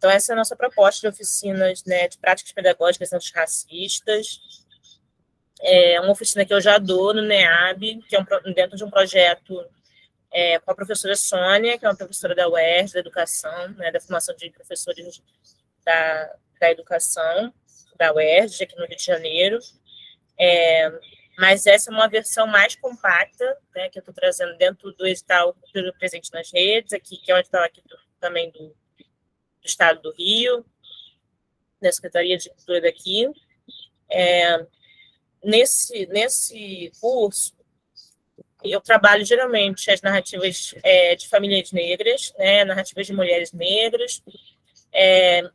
Então, essa é a nossa proposta de oficinas, né, de práticas pedagógicas antirracistas. É uma oficina que eu já dou no NEAB, que é dentro de um projeto com a professora Sônia, que é uma professora da UERJ, da educação, né, da formação de professores da educação, da UERJ, aqui no Rio de Janeiro. Mas essa é uma versão mais compacta, né, que eu estou trazendo dentro do edital Cultura Presente nas Redes, aqui, que é um edital aqui também do Estado do Rio, da Secretaria de Cultura daqui. Nesse curso, eu trabalho geralmente as narrativas de famílias negras, né, narrativas de mulheres negras.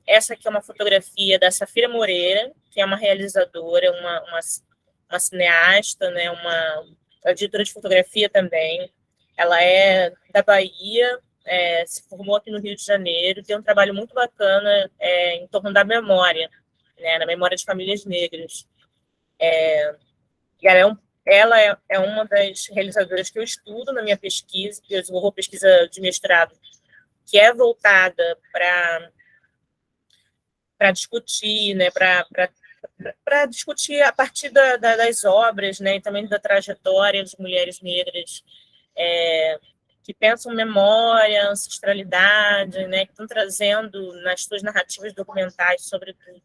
Essa aqui é uma fotografia da Safira Moreira, que é uma realizadora, uma cineasta, né, uma diretora de fotografia também. Ela é da Bahia, se formou aqui no Rio de Janeiro, tem um trabalho muito bacana em torno da memória, né, na memória de famílias negras. Ela é uma das realizadoras que eu estudo na minha pesquisa, que eu desenvolvo pesquisa de mestrado, que é voltada para discutir, né, para discutir a partir das obras, né, e também da trajetória de mulheres negras que pensam memória, ancestralidade, né, que estão trazendo nas suas narrativas documentais, sobretudo,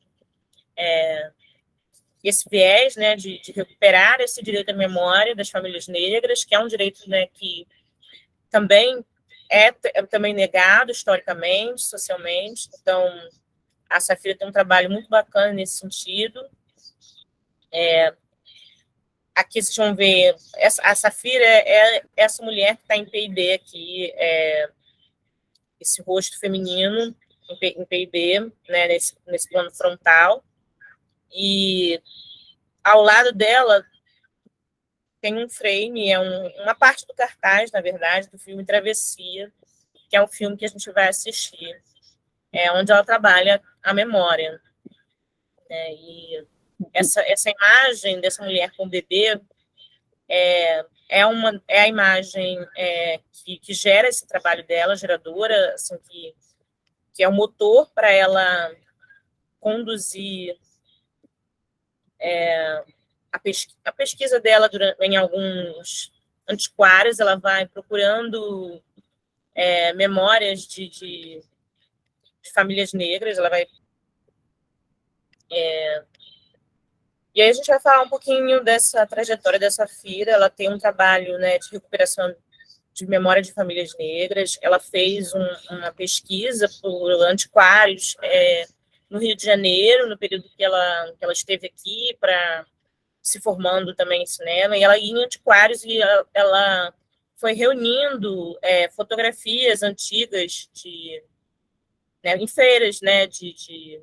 esse viés, né, de recuperar esse direito à memória das famílias negras, que é um direito, né, que também é também negado historicamente, socialmente. Então, a Safira tem um trabalho muito bacana nesse sentido. Aqui vocês vão ver, a Safira é essa mulher que está em P&D aqui, esse rosto feminino em P&D, né, nesse plano frontal. E ao lado dela tem um frame, uma parte do cartaz, na verdade, do filme Travessia, que é um filme que a gente vai assistir, onde ela trabalha a memória. E essa imagem dessa mulher com o bebê é a imagem que gera esse trabalho dela, geradora, assim, que é o motor para ela conduzir a pesquisa dela em alguns antiquários. Ela vai procurando memórias de famílias negras, ela vai... E aí a gente vai falar um pouquinho dessa trajetória dessa Safira. Ela tem um trabalho, né, de recuperação de memória de famílias negras. Ela fez uma pesquisa por antiquários no Rio de Janeiro, no período que ela esteve aqui, para se formando também em cinema, e ela ia em antiquários e ela foi reunindo fotografias antigas em feiras, né, de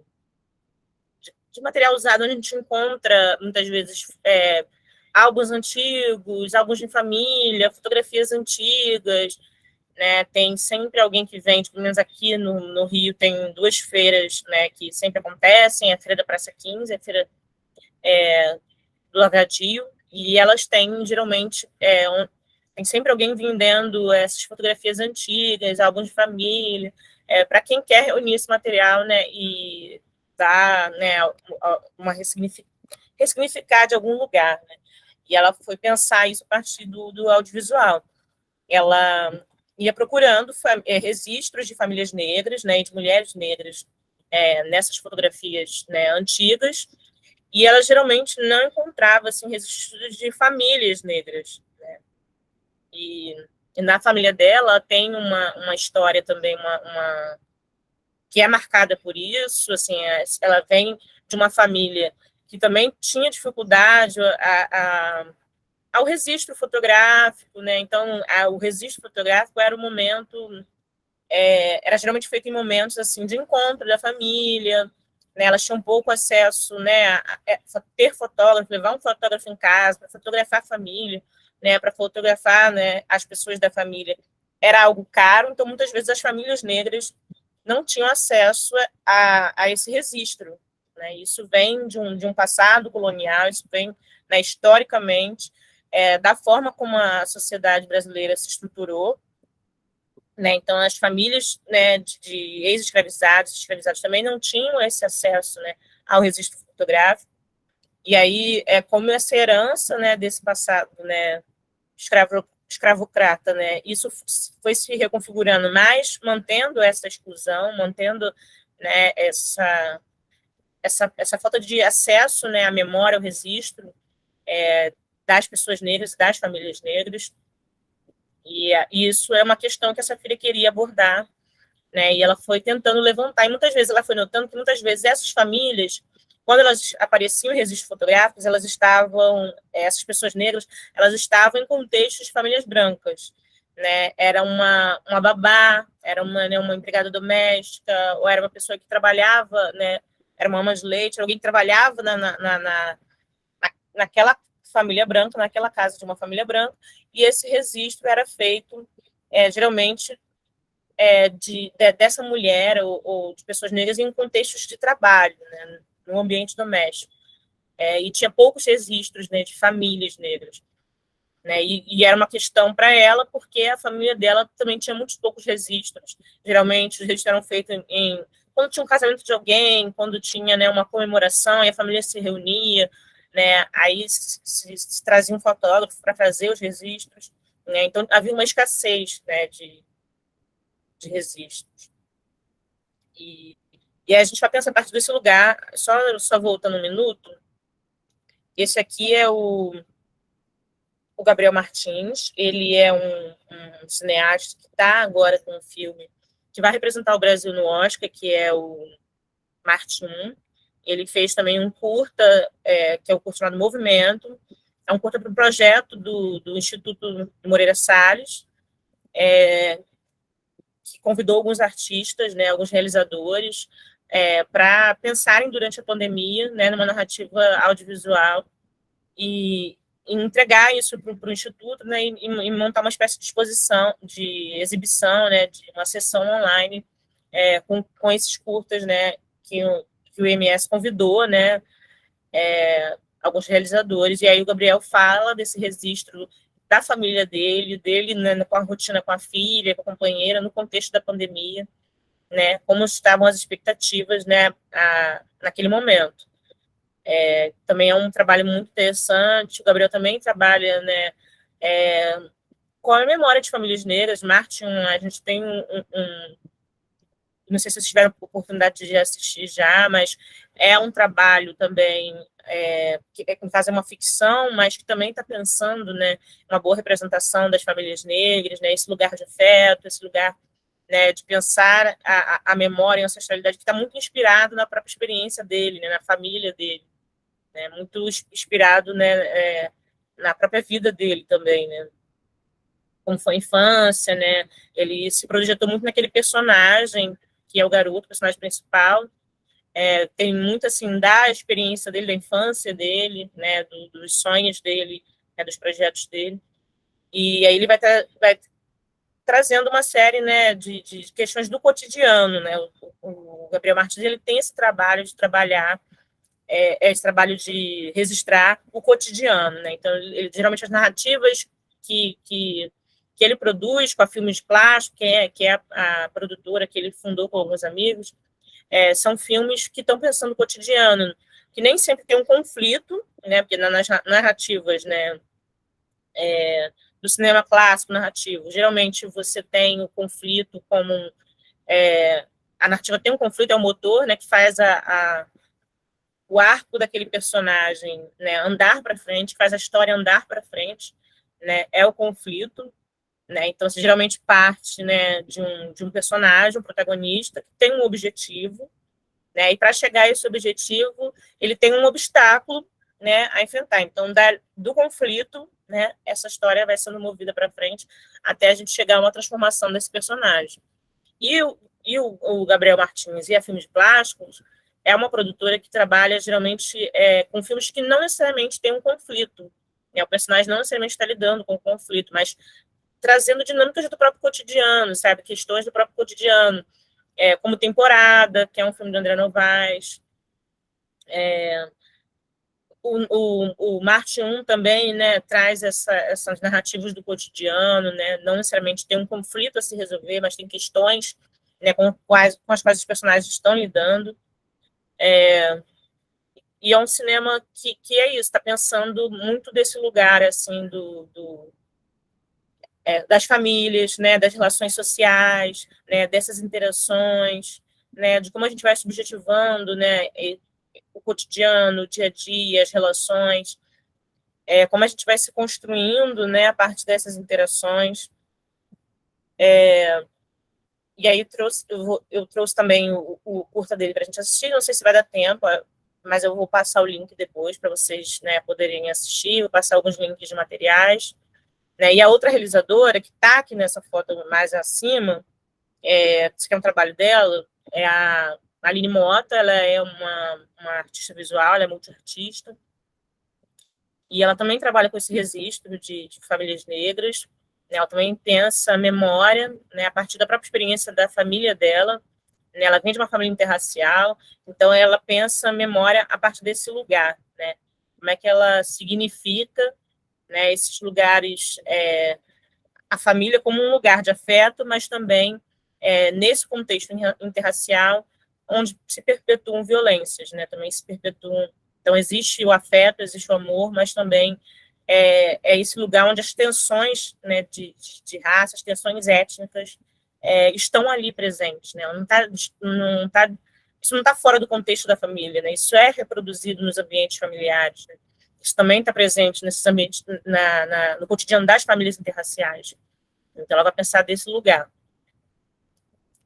material usado, onde a gente encontra, muitas vezes, álbuns antigos, álbuns de família, fotografias antigas, né? Tem sempre alguém que vende, pelo menos aqui no Rio, tem duas feiras, né, que sempre acontecem, a Feira da Praça 15, a Feira do Lavradio, e elas têm, geralmente, tem sempre alguém vendendo essas fotografias antigas, álbuns de família, para quem quer reunir esse material, né, e dar, né, uma ressignificar de algum lugar, né? E ela foi pensar isso a partir do audiovisual. Ela ia procurando registros de famílias negras, né, e de mulheres negras nessas fotografias, né, antigas, e ela geralmente não encontrava assim, registros de famílias negras, né? E na família dela tem uma história também, que é marcada por isso. Assim, ela vem de uma família que também tinha dificuldade ao registro fotográfico, né? Então, o registro fotográfico era o momento, era geralmente feito em momentos assim de encontro da família, né? Elas tinham pouco acesso, né, a ter fotógrafo, levar um fotógrafo em casa para fotografar a família, né, para fotografar, né, as pessoas da família, era algo caro. Então, muitas vezes as famílias negras não tinham acesso a esse registro, né? Isso vem de um passado colonial, isso vem, né, historicamente, da forma como a sociedade brasileira se estruturou, né? Então, as famílias, né, de ex-escravizados, escravizados também não tinham esse acesso, né, ao registro fotográfico. E aí, como essa herança, né, desse passado, né, escravocrata, né, isso foi se reconfigurando, mas mantendo essa exclusão, mantendo, né, essa falta de acesso, né, à memória, ao registro das pessoas negras, das famílias negras. E isso é uma questão que essa filha queria abordar, né? E ela foi tentando levantar, e muitas vezes ela foi notando que muitas vezes essas famílias, quando elas apareciam em registros fotográficos, elas estavam, essas pessoas negras, elas estavam em contextos de famílias brancas, né? Era uma babá, era uma empregada doméstica, ou era uma pessoa que trabalhava, né? Era uma ama de leite, era alguém que trabalhava naquela família branca, naquela casa de uma família branca, e esse registro era feito, geralmente, dessa mulher ou de pessoas negras em contextos de trabalho, né, no ambiente doméstico. E tinha poucos registros, né, de famílias negras. Né, e era uma questão para ela, porque a família dela também tinha muitos poucos registros. Geralmente, os registros eram feitos quando tinha um casamento de alguém, quando tinha, né, uma comemoração e a família se reunia, né, aí se trazia um fotógrafo para fazer os registros. Né, então, havia uma escassez, né, de registros. E aí a gente vai pensar a partir desse lugar, só voltando um minuto, esse aqui é o Gabriel Martins, ele é um cineasta que está agora com um filme que vai representar o Brasil no Oscar, que é o Marte 1. Ele fez também um curta, que é o curta chamado Movimento, é um curta para um projeto do Instituto Moreira Salles, que convidou alguns artistas, né, alguns realizadores, para pensarem durante a pandemia, né, numa narrativa audiovisual e entregar isso para o Instituto, né, e montar uma espécie de exposição, de exibição, né, de uma sessão online com esses curtas, né, que o IMS convidou, né, alguns realizadores, e aí o Gabriel fala desse registro da família dele, né, com a rotina com a filha, com a companheira, no contexto da pandemia, né, como estavam as expectativas, né, naquele momento. Também é um trabalho muito interessante. O Gabriel também trabalha, né, com a memória de famílias negras. Martin, a gente tem não sei se vocês tiveram oportunidade de assistir já, mas é um trabalho também, que no caso é uma ficção, mas que também está pensando, né, uma boa representação das famílias negras, né, esse lugar de afeto, esse lugar, né, de pensar a memória e a ancestralidade, que está muito inspirado na própria experiência dele, né, na família dele, né, muito inspirado, né, na própria vida dele também, né, como foi a infância, né, ele se projetou muito naquele personagem, que é o garoto, o personagem principal, tem muito, assim, da experiência dele, da infância dele, né, dos sonhos dele, né, dos projetos dele, e aí ele vai trazendo uma série, né, de questões do cotidiano, né, o Gabriel Martins, ele tem esse trabalho de trabalhar esse trabalho de registrar o cotidiano, né? Então, geralmente as narrativas que ele produz com a Filmes Plástico, que é a produtora que ele fundou com alguns amigos, são filmes que estão pensando no cotidiano, que nem sempre tem um conflito, né? Porque nas narrativas, né, do cinema clássico narrativo, geralmente você tem o conflito como a narrativa tem um conflito, é o motor, né, que faz o arco daquele personagem, né, andar para frente, faz a história andar para frente, né, é o conflito, né, então você geralmente parte, né, de um personagem, um protagonista, que tem um objetivo, né, e para chegar a esse objetivo, ele tem um obstáculo, né, a enfrentar, então do conflito, né, essa história vai sendo movida para frente até a gente chegar a uma transformação desse personagem. E o Gabriel Martins e a Filmes Plásticos é uma produtora que trabalha geralmente com filmes que não necessariamente têm um conflito. Né? O personagem não necessariamente está lidando com o conflito, mas trazendo dinâmicas do próprio cotidiano, sabe? Questões do próprio cotidiano, como Temporada, que é um filme do André Novaes, o Marte 1 também, né, traz essas narrativas do cotidiano, né, não necessariamente tem um conflito a se resolver, mas tem questões, né, com as quais os personagens estão lidando. E é um cinema que é isso, está pensando muito desse lugar, assim, das famílias, né, das relações sociais, né, dessas interações, né, de como a gente vai subjetivando, né, o cotidiano, o dia a dia, as relações, como a gente vai se construindo, né, a partir dessas interações. E aí eu trouxe também o curta dele para a gente assistir, não sei se vai dar tempo, mas eu vou passar o link depois para vocês, né, poderem assistir, vou passar alguns links de materiais. Né? E a outra realizadora, que está aqui nessa foto mais acima, esse que é um trabalho dela, é a Aline Mota. Ela é uma artista visual, ela é multiartista, e ela também trabalha com esse registro de famílias negras, né? Ela também pensa memória, né, a partir da própria experiência da família dela, né? Ela vem de uma família interracial, então ela pensa memória a partir desse lugar, né? Como é que ela significa, né, esses lugares, a família como um lugar de afeto, mas também nesse contexto interracial, onde se perpetuam violências, né? Também se perpetuam. Então, existe o afeto, existe o amor, mas também esse lugar onde as tensões, né, de raça, as tensões étnicas estão ali presentes, né? Isso não está fora do contexto da família, né? Isso é reproduzido nos ambientes familiares, né? Isso também está presente nesses ambientes, no cotidiano das famílias interraciais. Então, ela vai pensar desse lugar.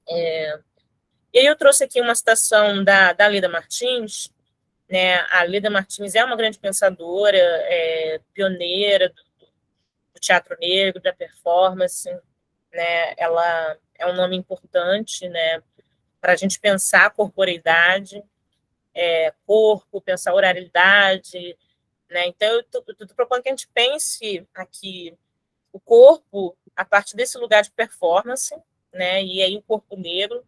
E aí eu trouxe aqui uma citação da Leda Martins, né? A Leda Martins é uma grande pensadora, pioneira do teatro negro, da performance, né? Ela é um nome importante, né, para a gente pensar a corporeidade, corpo, pensar a oralidade, né? Então, eu estou propondo que a gente pense aqui o corpo a partir desse lugar de performance, né? E aí o corpo negro,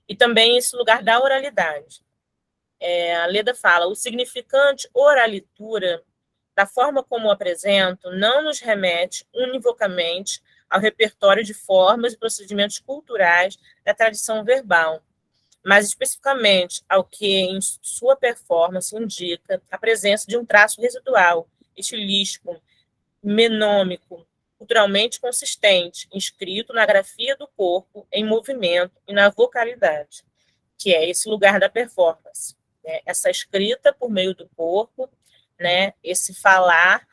e também esse lugar da oralidade. A Leda fala: o significante oralitura, da forma como o apresento, não nos remete univocamente ao repertório de formas e procedimentos culturais da tradição verbal, mas especificamente ao que, em sua performance, indica a presença de um traço residual, estilístico, menômico, culturalmente consistente, inscrito na grafia do corpo, em movimento e na vocalidade, que é esse lugar da performance, né? Essa escrita por meio do corpo, né? Esse falar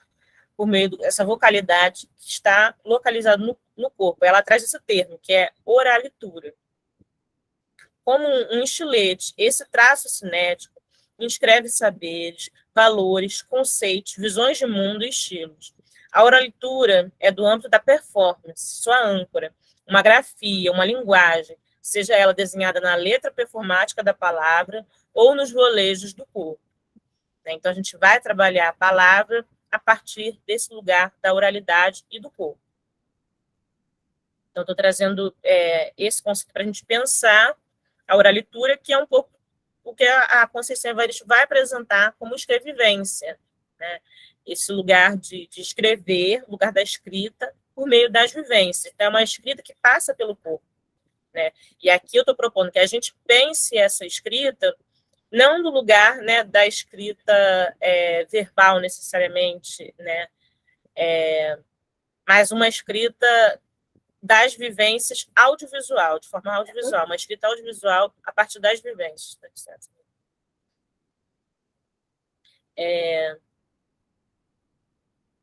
por meio dessa vocalidade que está localizado no corpo. Ela traz esse termo, que é oralitura. Como um estilete, esse traço cinético inscreve saberes, valores, conceitos, visões de mundo e estilos. A oralitura é do âmbito da performance, sua âncora, uma grafia, uma linguagem, seja ela desenhada na letra performática da palavra ou nos rolejos do corpo. Então, a gente vai trabalhar a palavra a partir desse lugar da oralidade e do corpo. Então, estou trazendo esse conceito para a gente pensar a oralitura, que é um pouco o que a Conceição Evaristo vai apresentar como escrevivência, né? Esse lugar de escrever, lugar da escrita, por meio das vivências. Então, é uma escrita que passa pelo corpo, né? E aqui eu estou propondo que a gente pense essa escrita não no lugar, né, da escrita verbal, necessariamente, né? Mas uma escrita das vivências audiovisual, de forma audiovisual, uma escrita audiovisual a partir das vivências. Tá certo?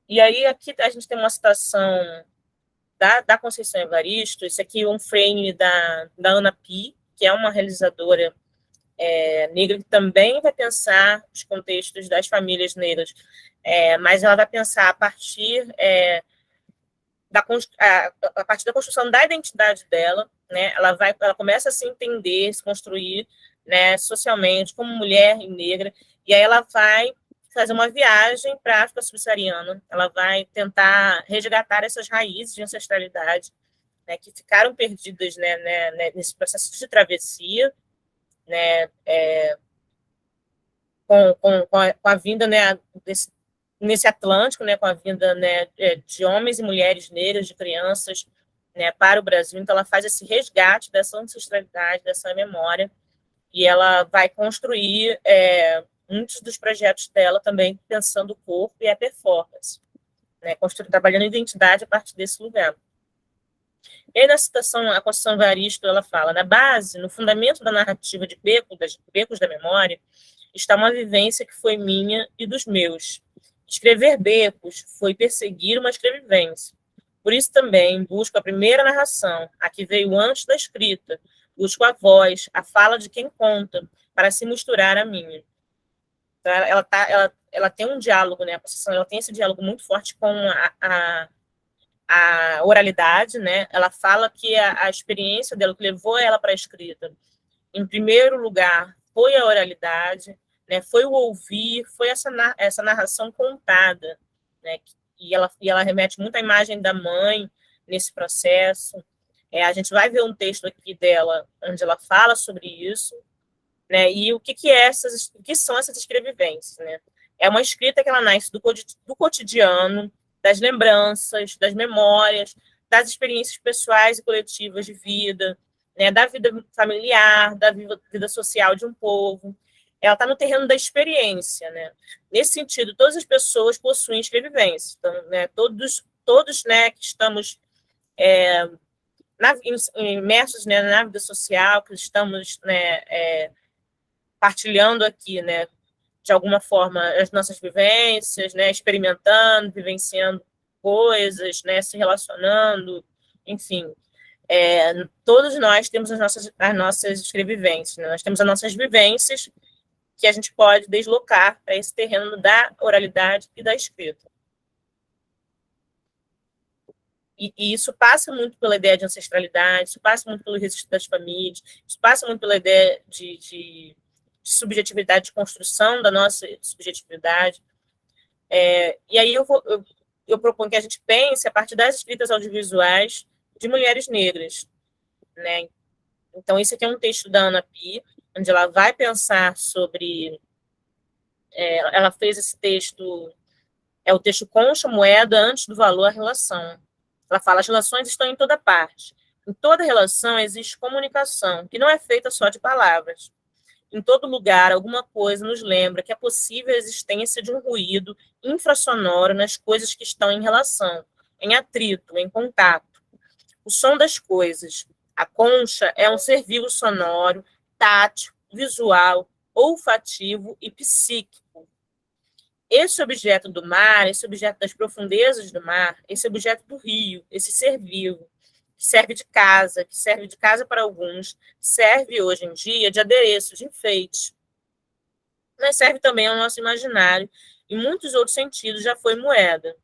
E aí, aqui a gente tem uma citação da Conceição Evaristo. Isso aqui é um frame da Ana Pi, que é uma realizadora negra, que também vai pensar os contextos das famílias negras, mas ela vai pensar a partir a partir da construção da identidade dela, né? Ela começa a se entender, se construir, né, socialmente como mulher e negra, e aí ela vai fazer uma viagem para a África subsaariana. Ela vai tentar resgatar essas raízes de ancestralidade, né, que ficaram perdidas, né, nesse processo de travessia, né, com a vinda, né, nesse Atlântico, né, com a vinda, né, de homens e mulheres negras, de crianças, né, para o Brasil. Então, ela faz esse resgate dessa ancestralidade, dessa memória, e ela vai construir muitos dos projetos dela também pensando o corpo e a performance, né, trabalhando a identidade a partir desse lugar. E aí, na citação, a Conceição Evaristo, ela fala, na base, no fundamento da narrativa de Becos da Memória, está uma vivência que foi minha e dos meus. Escrever Becos foi perseguir uma escrevivência. Por isso também busco a primeira narração, a que veio antes da escrita. Busco a voz, a fala de quem conta, para se misturar à minha. Então, ela tem um diálogo, né? A Conceição, ela tem esse diálogo muito forte com a oralidade, né? Ela fala que a experiência dela, que levou ela para a escrita, em primeiro lugar, foi a oralidade, né? Foi o ouvir, foi essa narração contada, né? E ela remete muito à imagem da mãe nesse processo. A gente vai ver um texto aqui dela, onde ela fala sobre isso, né? E o que são essas escrevivências, né? É uma escrita que ela nasce do cotidiano, das lembranças, das memórias, das experiências pessoais e coletivas de vida, né? Da vida familiar, da vida social de um povo. Ela está no terreno da experiência, né? Nesse sentido, todas as pessoas possuem escrevivências. Então, né, todos, né, que estamos imersos, né, na vida social, que estamos, né, partilhando aqui, né, de alguma forma, as nossas vivências, né, experimentando, vivenciando coisas, né, se relacionando, enfim. Todos nós temos as nossas escrevivências, né? Nós temos as nossas vivências que a gente pode deslocar para esse terreno da oralidade e da escrita. E isso passa muito pela ideia de ancestralidade, isso passa muito pelo registro das famílias, isso passa muito pela ideia de subjetividade, de construção da nossa subjetividade. E aí eu proponho que a gente pense a partir das escritas audiovisuais de mulheres negras, né? Então, esse aqui é um texto da Ana Pi, onde ela vai pensar sobre... ela fez esse texto, o texto Concha, Moeda, antes do valor, a relação. Ela fala, as relações estão em toda parte. Em toda relação existe comunicação, que não é feita só de palavras. Em todo lugar, alguma coisa nos lembra que é possível a existência de um ruído infrasonoro nas coisas que estão em relação, em atrito, em contato. O som das coisas. A concha é um ser vivo sonoro, tátil, visual, olfativo e psíquico. Esse objeto do mar, esse objeto das profundezas do mar, esse objeto do rio, esse ser vivo, que serve de casa para alguns, serve hoje em dia de adereço, de enfeite. Mas serve também ao nosso imaginário, em muitos outros sentidos já foi moeda.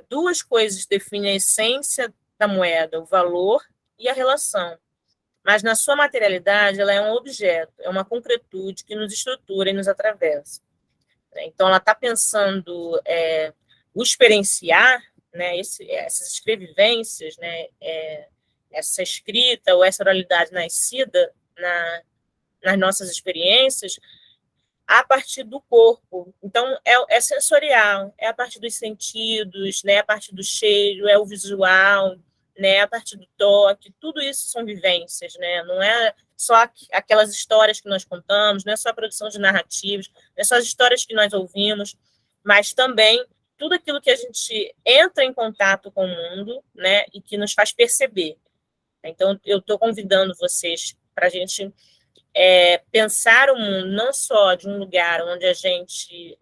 Duas coisas definem a essência da moeda, o valor e a relação. Mas na sua materialidade, ela é um objeto, é uma concretude que nos estrutura e nos atravessa. Então, ela está pensando o experienciar, né, essas escrevivências, né, essa escrita ou essa oralidade nascida nas nossas experiências, a partir do corpo. Então, é sensorial, é a partir dos sentidos, né, a partir do cheiro, é o visual, né, a partir do toque, tudo isso são vivências, né, não é só aquelas histórias que nós contamos, não é só a produção de narrativas, não é só as histórias que nós ouvimos, mas também tudo aquilo que a gente entra em contato com o mundo, né, e que nos faz perceber. Então, eu estou convidando vocês para a gente pensar o mundo não só de um lugar onde a gente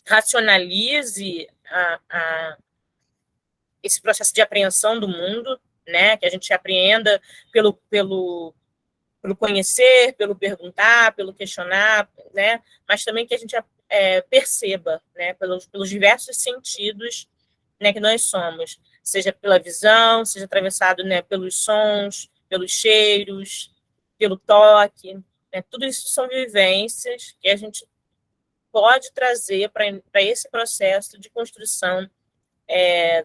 racionalize esse processo de apreensão do mundo, né, que a gente apreenda pelo conhecer, pelo perguntar, pelo questionar, né, mas também que a gente perceba, né, pelos diversos sentidos, né, que nós somos, seja pela visão, seja atravessado, né, pelos sons, pelos cheiros, pelo toque, né, tudo isso são vivências que a gente pode trazer para esse processo de construção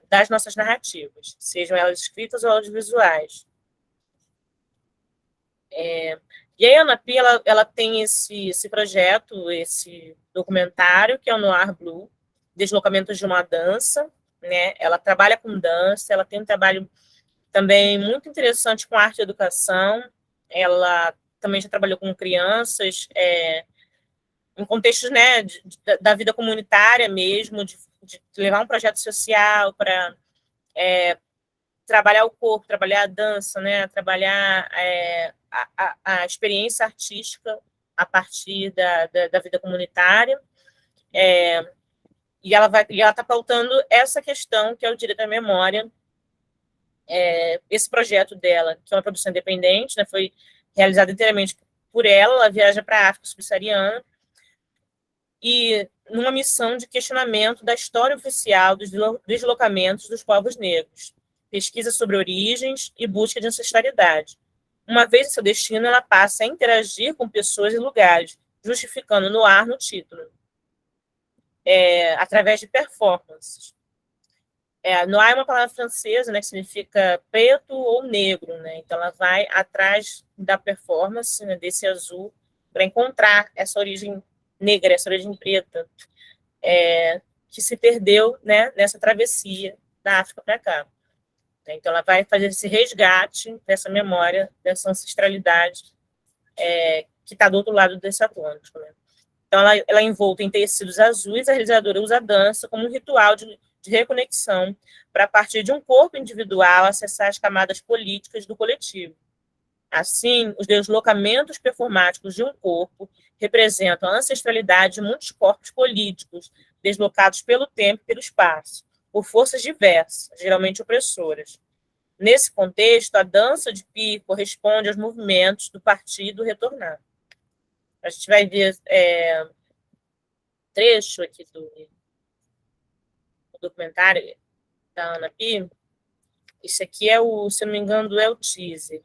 das nossas narrativas, sejam elas escritas ou audiovisuais. E aí a Ana Pia, ela tem esse projeto, esse documentário, que é o Noir Blue, Deslocamentos de uma Dança, né? Ela trabalha com dança, ela tem um trabalho também muito interessante com arte e educação. Ela também já trabalhou com crianças, em contextos, né, da vida comunitária mesmo, de levar um projeto social para trabalhar o corpo, trabalhar a dança, né, trabalhar a experiência artística a partir da vida comunitária. E ela está pautando essa questão, que é o direito à memória. Esse projeto dela, que é uma produção independente, né, foi realizado inteiramente por ela. Ela viaja para a África subsaariana e numa missão de questionamento da história oficial dos deslocamentos dos povos negros, pesquisa sobre origens e busca de ancestralidade. Uma vez em seu destino, ela passa a interagir com pessoas e lugares, justificando no ar no título, através de performances. Noir é uma palavra francesa, né, que significa preto ou negro, né? Então ela vai atrás da performance, né, desse azul, para encontrar essa origem negra, essa origem preta, que se perdeu, né, nessa travessia da África para cá. Então ela vai fazer esse resgate dessa memória, dessa ancestralidade que está do outro lado desse Atlântico, né? Então ela é envolta em tecidos azuis, a realizadora usa a dança como um ritual de reconexão para, a partir de um corpo individual, acessar as camadas políticas do coletivo. Assim, os deslocamentos performáticos de um corpo representam a ancestralidade de muitos corpos políticos, deslocados pelo tempo e pelo espaço, por forças diversas, geralmente opressoras. Nesse contexto, a dança de Pi corresponde aos movimentos do partido retornar. A gente vai ver trecho aqui do documentário da Ana Pi. Isso aqui se eu não me engano, é o teaser.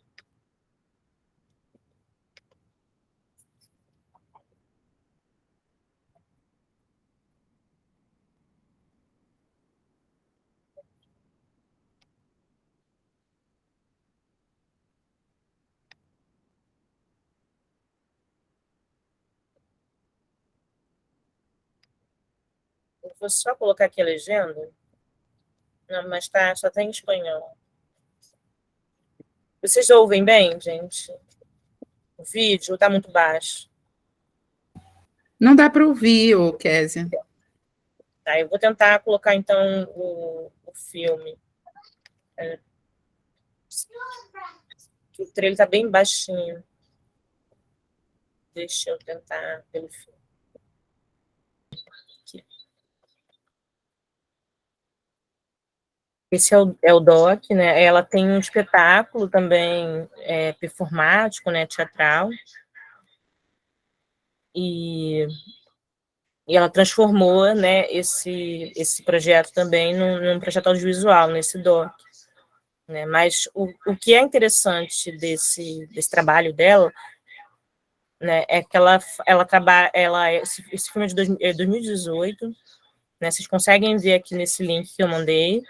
Eu vou só colocar aqui a legenda. Não, mas só tem em espanhol. Vocês ouvem bem, gente? O vídeo está muito baixo. Não dá para ouvir, ô Késia. Tá, eu vou tentar colocar, então, o filme. O trailer está bem baixinho. Deixa eu tentar pelo filme. Aqui. Esse é o doc, né? Ela tem um espetáculo também performático, né, teatral. E ela transformou, né, esse projeto também num projeto audiovisual, nesse doc. Né? Mas o que é interessante desse trabalho dela, né, é que ela trabalha, esse filme é de 2018, né, vocês conseguem ver aqui nesse link que eu mandei,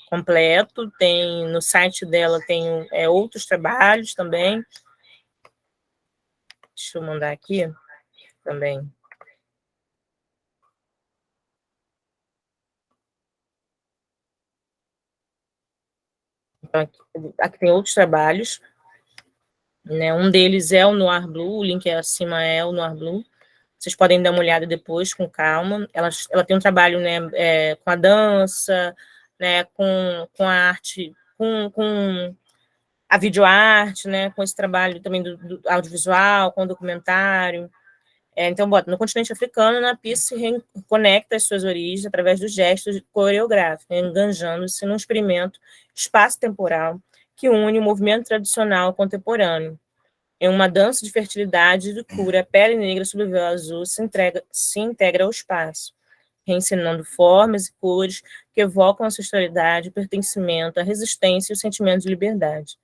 completo, tem no site dela tem outros trabalhos também. Deixa eu mandar aqui também. Então, aqui tem outros trabalhos, né? Um deles é o Noir Blue, o link acima é o Noir Blue. Vocês podem dar uma olhada depois, com calma. Ela tem um trabalho, né, com a dança, né, com a arte, com a videoarte, né, com esse trabalho também do audiovisual, com o documentário. Então, no continente africano, a Pi se reconecta às suas origens através dos gestos coreográficos, né, enganjando-se num experimento espaço-temporal que une o movimento tradicional ao contemporâneo. Em uma dança de fertilidade e de cura, a pele negra sob o véu azul se integra ao espaço, reencenando formas e cores que evocam a ancestralidade, o pertencimento, a resistência e o sentimento de liberdade.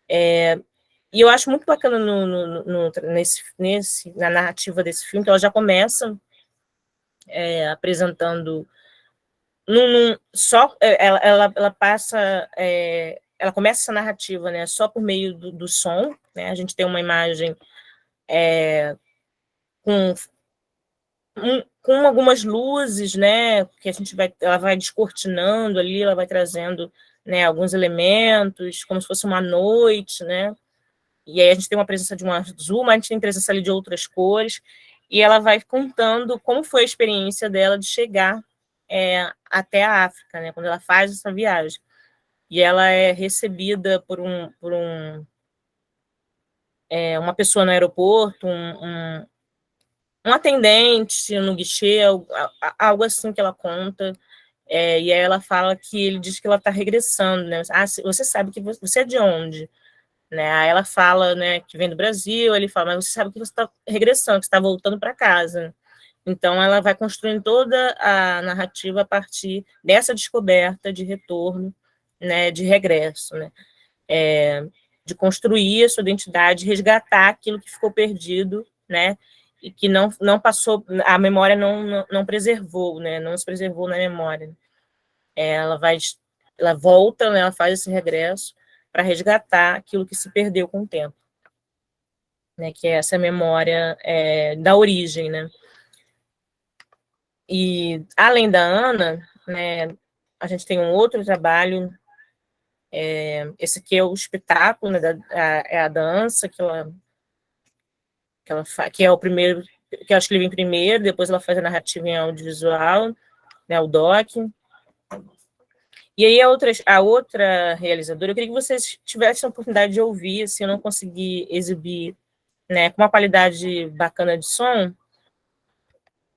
E eu acho muito bacana na narrativa desse filme, que ela já começa apresentando ela passa ela começa essa narrativa, né, só por meio do som, né? A gente tem uma imagem com, com algumas luzes, né, que a gente ela vai descortinando ali, ela vai trazendo, né, alguns elementos, como se fosse uma noite, né? E aí a gente tem uma presença de um azul, mas a gente tem presença ali de outras cores, e ela vai contando como foi a experiência dela de chegar até a África, né, quando ela faz essa viagem. E ela é recebida uma pessoa no aeroporto, um atendente no guichê, algo assim que ela conta. E aí ela fala que ele diz que ela está regressando, né? Ah, você sabe que você é de onde? Né? Aí ela fala, né, que vem do Brasil, ele fala, mas você sabe que você está regressando, que você está voltando para casa. Então ela vai construindo toda a narrativa a partir dessa descoberta de retorno, né, de regresso, né? De construir a sua identidade, resgatar aquilo que ficou perdido, né? E que não passou, a memória não preservou, né? Não se preservou na memória. Ela volta, né? Ela faz esse regresso para resgatar aquilo que se perdeu com o tempo, né? Que é essa memória da origem, né? E além da Ana, né? A gente tem um outro trabalho. Esse aqui é o espetáculo, né? É a dança que é o primeiro, que eu acho que ele vem primeiro, depois ela faz a narrativa em audiovisual, né, o doc. E aí a outra realizadora, eu queria que vocês tivessem a oportunidade de ouvir, se eu não conseguir exibir, né, com uma qualidade bacana de som,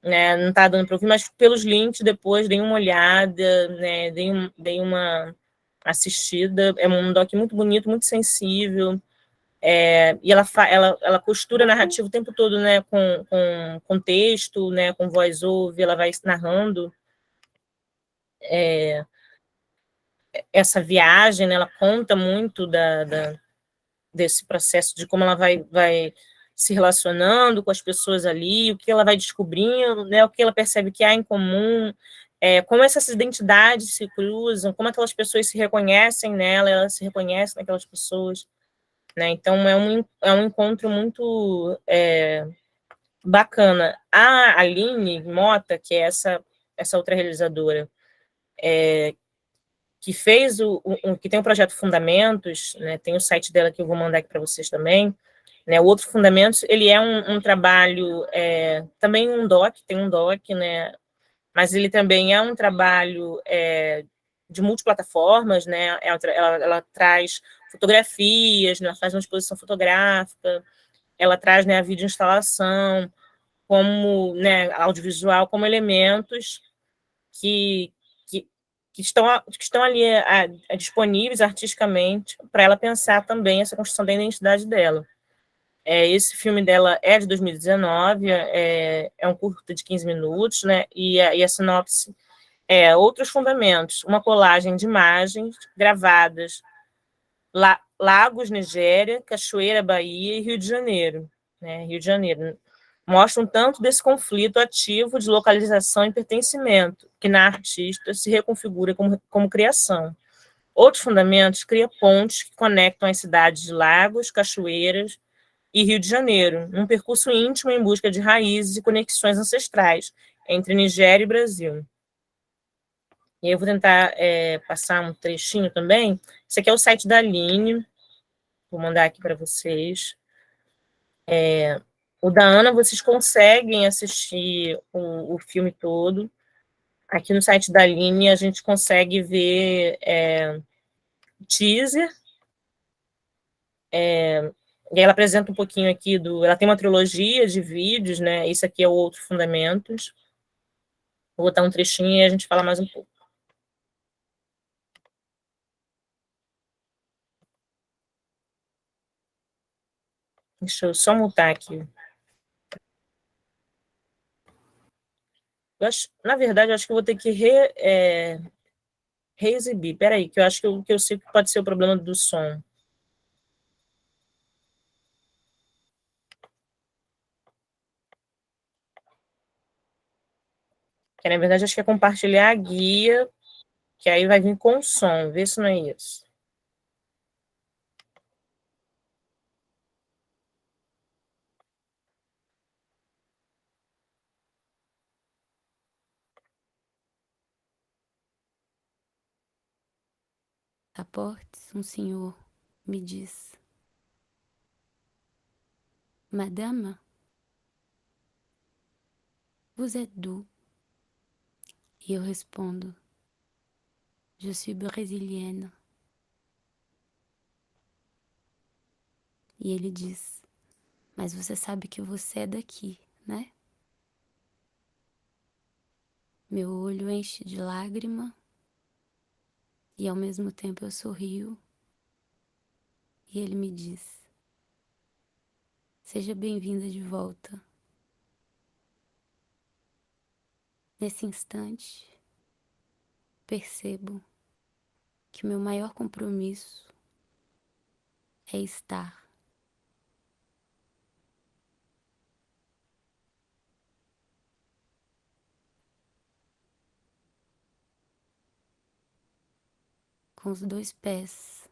né, não está dando para ouvir, mas pelos links depois deem uma olhada, né, deem uma assistida, é um doc muito bonito, muito sensível, e ela costura a narrativa o tempo todo, né, com texto, né, com voice-over, ela vai narrando essa viagem, né, ela conta muito desse processo, de como ela vai se relacionando com as pessoas ali, o que ela vai descobrindo, né, o que ela percebe que há em comum, como essas identidades se cruzam, como aquelas pessoas se reconhecem nela, ela se reconhece naquelas pessoas, né? Então é um encontro muito bacana. A Aline Mota, que é essa outra realizadora, que fez que tem o projeto Fundamentos, né? Tem o site dela que eu vou mandar aqui para vocês também. Né, o outro Fundamentos, ele é um trabalho, também tem um doc, né, mas ele também é um trabalho de multiplataformas, né, ela traz fotografias, né, ela faz uma exposição fotográfica, ela traz, né, a videoinstalação, como, né, audiovisual, como elementos que, que, que estão ali disponíveis artisticamente para ela pensar também essa construção da identidade dela. Esse filme dela é de 2019, é um curto de 15 minutos, né? E a sinopse outros fundamentos, uma colagem de imagens gravadas, Lagos, Nigéria, Cachoeira, Bahia e Rio de Janeiro. Né? Rio de Janeiro. Mostram tanto desse conflito ativo de localização e pertencimento, que na artista se reconfigura como criação. Outros fundamentos cria pontes que conectam as cidades de Lagos, Cachoeiras e Rio de Janeiro, num percurso íntimo em busca de raízes e conexões ancestrais entre Nigéria e Brasil. E eu vou tentar passar um trechinho também. Esse aqui é o site da Aline, vou mandar aqui para vocês. O da Ana, vocês conseguem assistir o filme todo. Aqui no site da Aline, a gente consegue ver teaser. E ela apresenta um pouquinho aqui ela tem uma trilogia de vídeos, né? Esse aqui é o Outro Fundamentos. Vou botar um trechinho e a gente fala mais um pouco. Deixa eu só mutar aqui. Na verdade, eu acho que eu vou ter que reexibir. Peraí, que eu acho que eu sei que pode ser o problema do som. Que, na verdade, acho que é compartilhar a guia, que aí vai vir com som. Vê se não é isso. À porta, um senhor me diz: Madame, vous êtes d'où? E eu respondo: Je suis brésilienne. E ele diz: Mas você sabe que você é daqui, né? Meu olho enche de lágrima e ao mesmo tempo eu sorrio. E ele me diz: Seja bem-vinda de volta. Nesse instante, percebo que meu maior compromisso é estar. Com os dois pés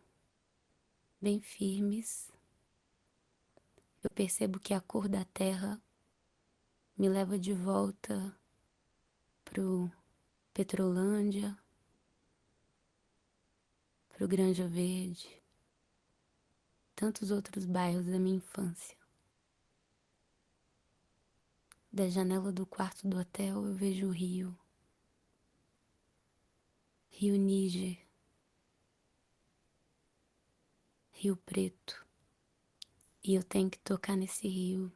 bem firmes, eu percebo que a cor da terra me leva de volta pro Petrolândia, pro Granja Verde, tantos outros bairros da minha infância. Da janela do quarto do hotel eu vejo o rio, Rio Níger, Rio Preto, e eu tenho que tocar nesse rio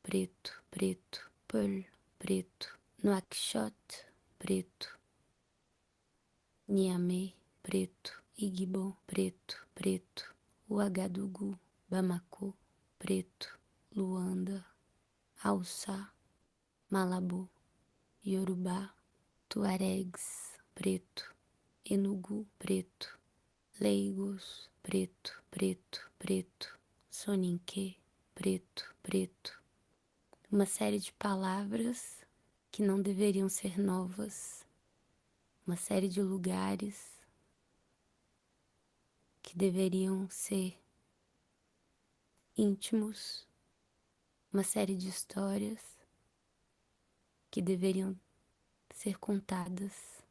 preto, preto, Pearl, preto, Nouakchott, preto, Niamey, preto, Igbo, preto, preto, Ouagadougou, Bamako, preto, Luanda, Hausa, Malabo, Yorubá, Tuaregs, preto, Enugu, preto, Leigos, preto, preto, preto, Soninké, preto, preto. Uma série de palavras que não deveriam ser novas, uma série de lugares que deveriam ser íntimos, uma série de histórias que deveriam ser contadas,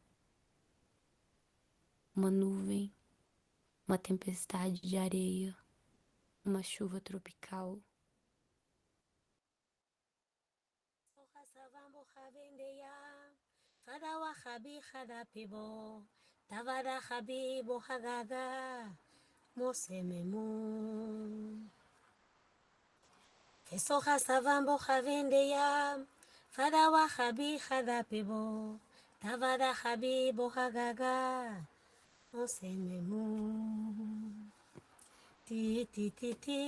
uma nuvem, uma tempestade de areia, uma chuva tropical. Kesoha savambo havendeyam, fadawa habi hadapebo, tavada habi bohagaga, mosememu. Ti, ti, ti, ti.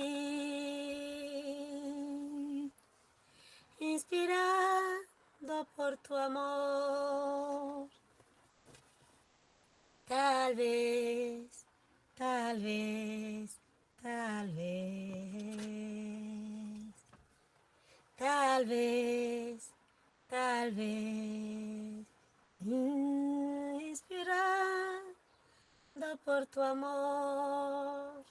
Inspirado por tu amor. Tal vez, tal vez, tal vez. Tal vez, tal vez, inspirado por tu amor.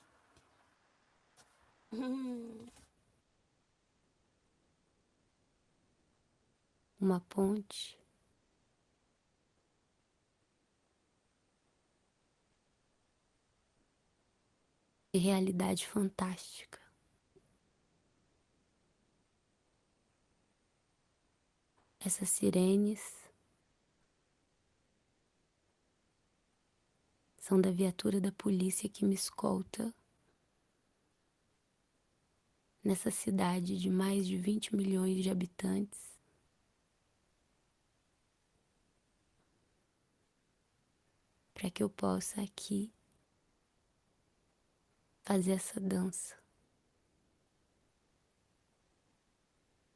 Uma ponte de realidade fantástica. Essas sirenes são da viatura da polícia que me escolta nessa cidade de mais de 20 milhões de habitantes, para que eu possa aqui fazer essa dança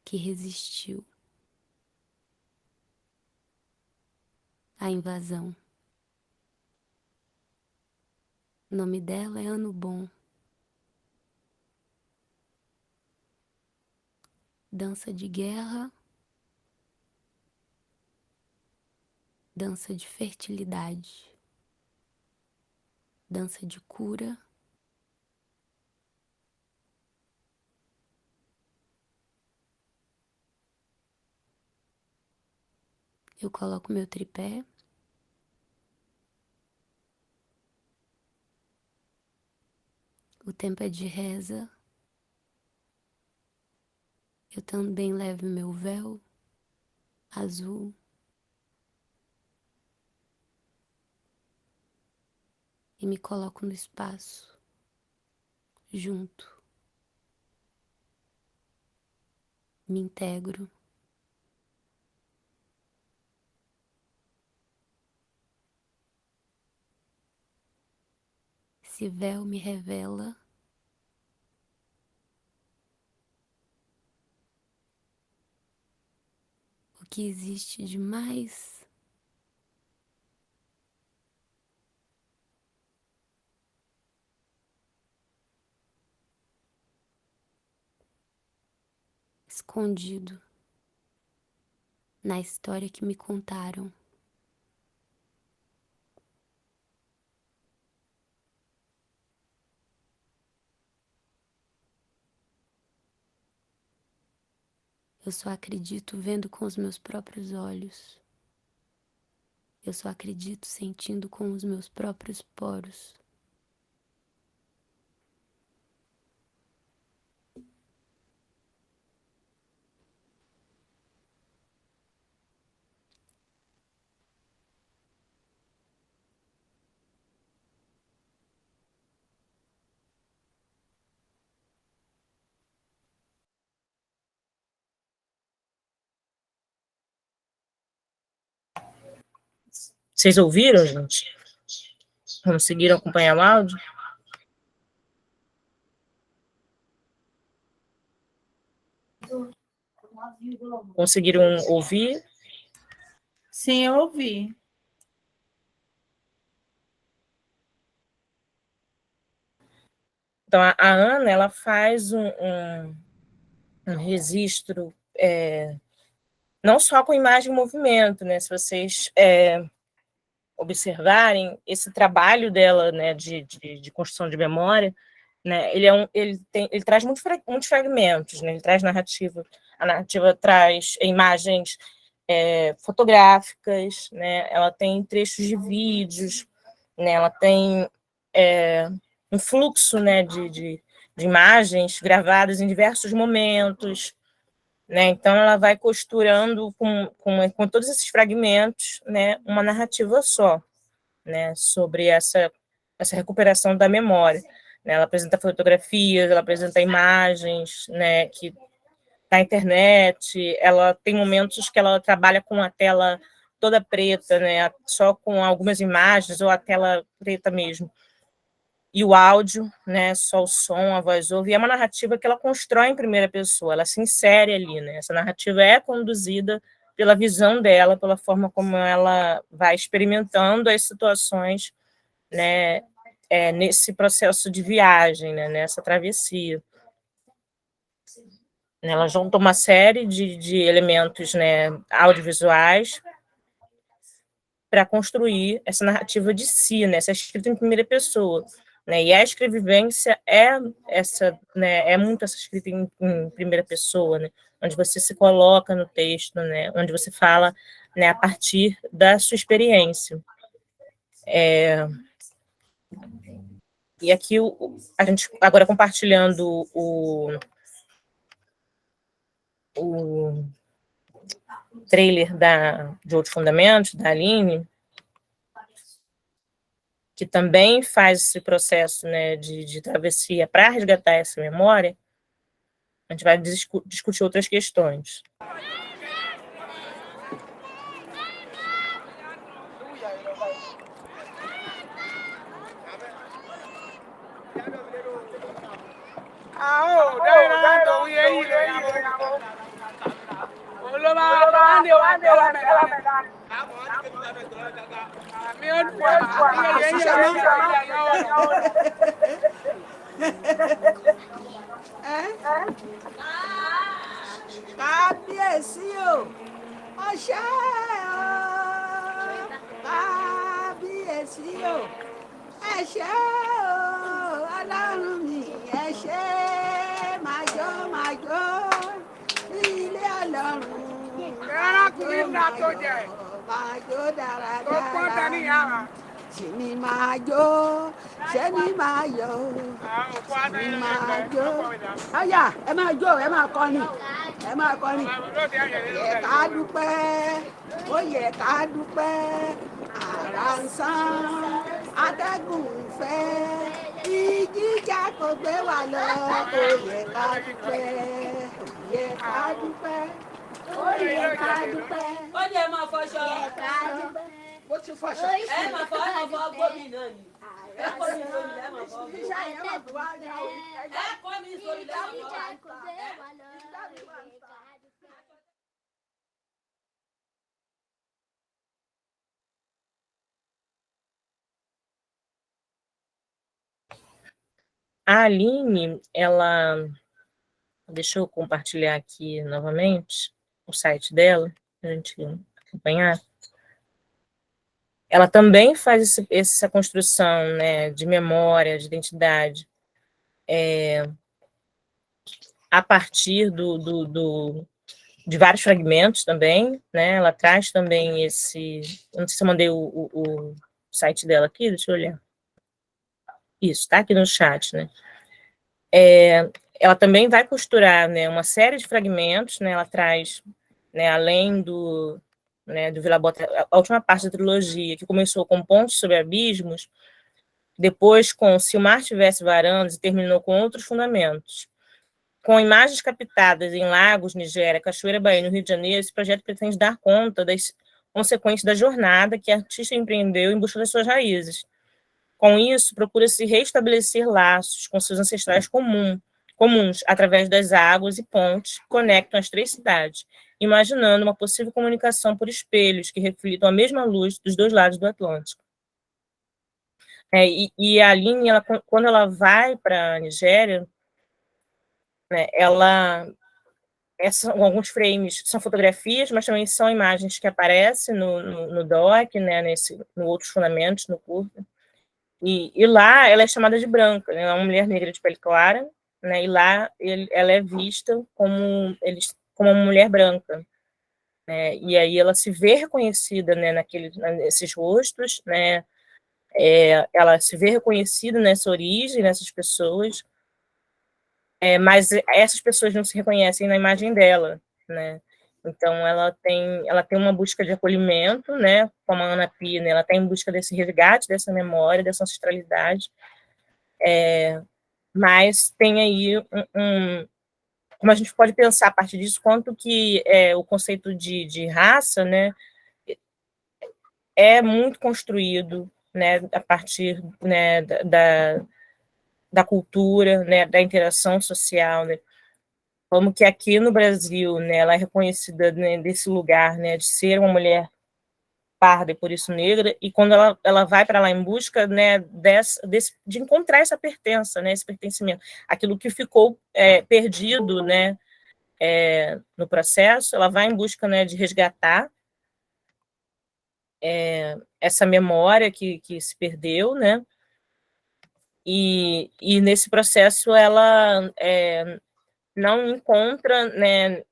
que resistiu à invasão. O nome dela é Ano Bom. Dança de guerra, dança de fertilidade, dança de cura, eu coloco meu tripé O tempo é de reza. Eu também levo meu véu azul. E me coloco no espaço, junto. Me integro. Esse véu me revela o que existe de mais escondido na história que me contaram. Eu só acredito vendo com os meus próprios olhos. Eu só acredito sentindo com os meus próprios poros. Vocês ouviram, gente? Conseguiram acompanhar o áudio? Conseguiram ouvir? Sim, eu ouvi. Então, a Ana, ela faz um registro, não só com imagem e movimento, né? Se vocês observarem esse trabalho dela, né, de construção de memória, né, ele traz muitos fragmentos, né? Ele traz narrativa, a narrativa traz imagens fotográficas, né? Ela tem trechos de vídeos, né? Ela tem um fluxo, né, de imagens gravadas em diversos momentos, né? Então ela vai costurando com todos esses fragmentos, né, uma narrativa só, né, sobre essa recuperação da memória, né? Ela apresenta fotografias, ela apresenta imagens, né, que na internet, ela tem momentos que ela trabalha com a tela toda preta, né, só com algumas imagens ou a tela preta mesmo. E o áudio, né, só o som, a voz off, e é uma narrativa que ela constrói em primeira pessoa, ela se insere ali, né? Essa narrativa é conduzida pela visão dela, pela forma como ela vai experimentando as situações, né, nesse processo de viagem, né, nessa travessia. Ela junta uma série de elementos, né, audiovisuais para construir essa narrativa de si, né, essa escrita em primeira pessoa. Né, e a escrevivência é muito essa escrita em primeira pessoa, né, onde você se coloca no texto, né, onde você fala, né, a partir da sua experiência. E aqui a gente agora compartilhando o trailer de Outros Fundamentos, da Aline, que também faz esse processo, né, de travessia para resgatar essa memória. A gente vai discutir outras questões. Kábíyèsí o, ọṣẹ́ o, kábíyèsí o, ẹ ṣé o, ọlọ́run mi, ẹ ṣé, máa jó ilé ọlọ́run. Máa jó dáradára, tí mi máa jó ṣé ní máa yọ̀ ní máa jó ọ̀yà ẹ máa jó ẹ máa kọrin ẹ máa kọrin yẹ ká dúpẹ́ ó yẹ ká dúpẹ́ àrà ń sán atẹ́gùn fẹ́ ìjìjà kò gbé wa lọ ó yẹ ká dúpẹ́ yẹ ká dúpẹ́ ó yẹ ká dúpẹ́ ó ní ẹ máa fọṣọ. ká dúpẹ́ bó ti fọṣọ. ẹ máa fọ gómìn náà ni. ẹ kó mi sórí lẹ́ máa fọ. ẹ kó mi sórí lẹ́ máa fọ. A Aline, ela... Deixa eu compartilhar aqui novamente o site dela, para a gente acompanhar. Ela também faz essa construção, né, de memória, de identidade, a partir de vários fragmentos também, né? Ela traz também esse... Eu não sei se eu mandei o site dela aqui, deixa eu olhar. Isso, está aqui no chat, né? Ela também vai costurar, né, uma série de fragmentos, né? Ela traz, né, além do Vila Bota, a última parte da trilogia, que começou com Pontes sobre Abismos, depois com Se o Mar Tivesse Varandas e terminou com Outros Fundamentos. Com imagens captadas em Lagos, Nigéria, Cachoeira Bahia, no Rio de Janeiro, esse projeto pretende dar conta das consequências da jornada que a artista empreendeu em busca das suas raízes. Com isso, procura-se restabelecer laços com seus ancestrais comuns, através das águas e pontes que conectam as três cidades, imaginando uma possível comunicação por espelhos que reflitam a mesma luz dos dois lados do Atlântico. E a Aline, quando ela vai para a Nigéria, né, alguns frames são fotografias, mas também são imagens que aparecem no doc, né, no Outros Fundamentos, no curta. E lá ela é chamada de branca, né, ela é uma mulher negra de pele clara, né, e lá ela é vista como uma mulher branca, né, e aí ela se vê reconhecida, né, nesses rostos, né, ela se vê reconhecida nessa origem, nessas pessoas, mas essas pessoas não se reconhecem na imagem dela, né, então ela tem uma busca de acolhimento, né, como a Ana Pia, né, ela tem em busca desse resgate, dessa memória, dessa ancestralidade, mas tem aí como a gente pode pensar a partir disso, quanto que o conceito de raça, né, é muito construído, né, a partir, né, da cultura, né, da interação social, né, como que aqui no Brasil, né, ela é reconhecida, né, desse lugar, né, de ser uma mulher parda e por isso negra, e quando ela vai para lá em busca, né, de encontrar essa pertença, né, esse pertencimento, aquilo que ficou perdido, né, no processo, ela vai em busca, né, de resgatar essa memória que se perdeu, né, e nesse processo ela não encontra, né,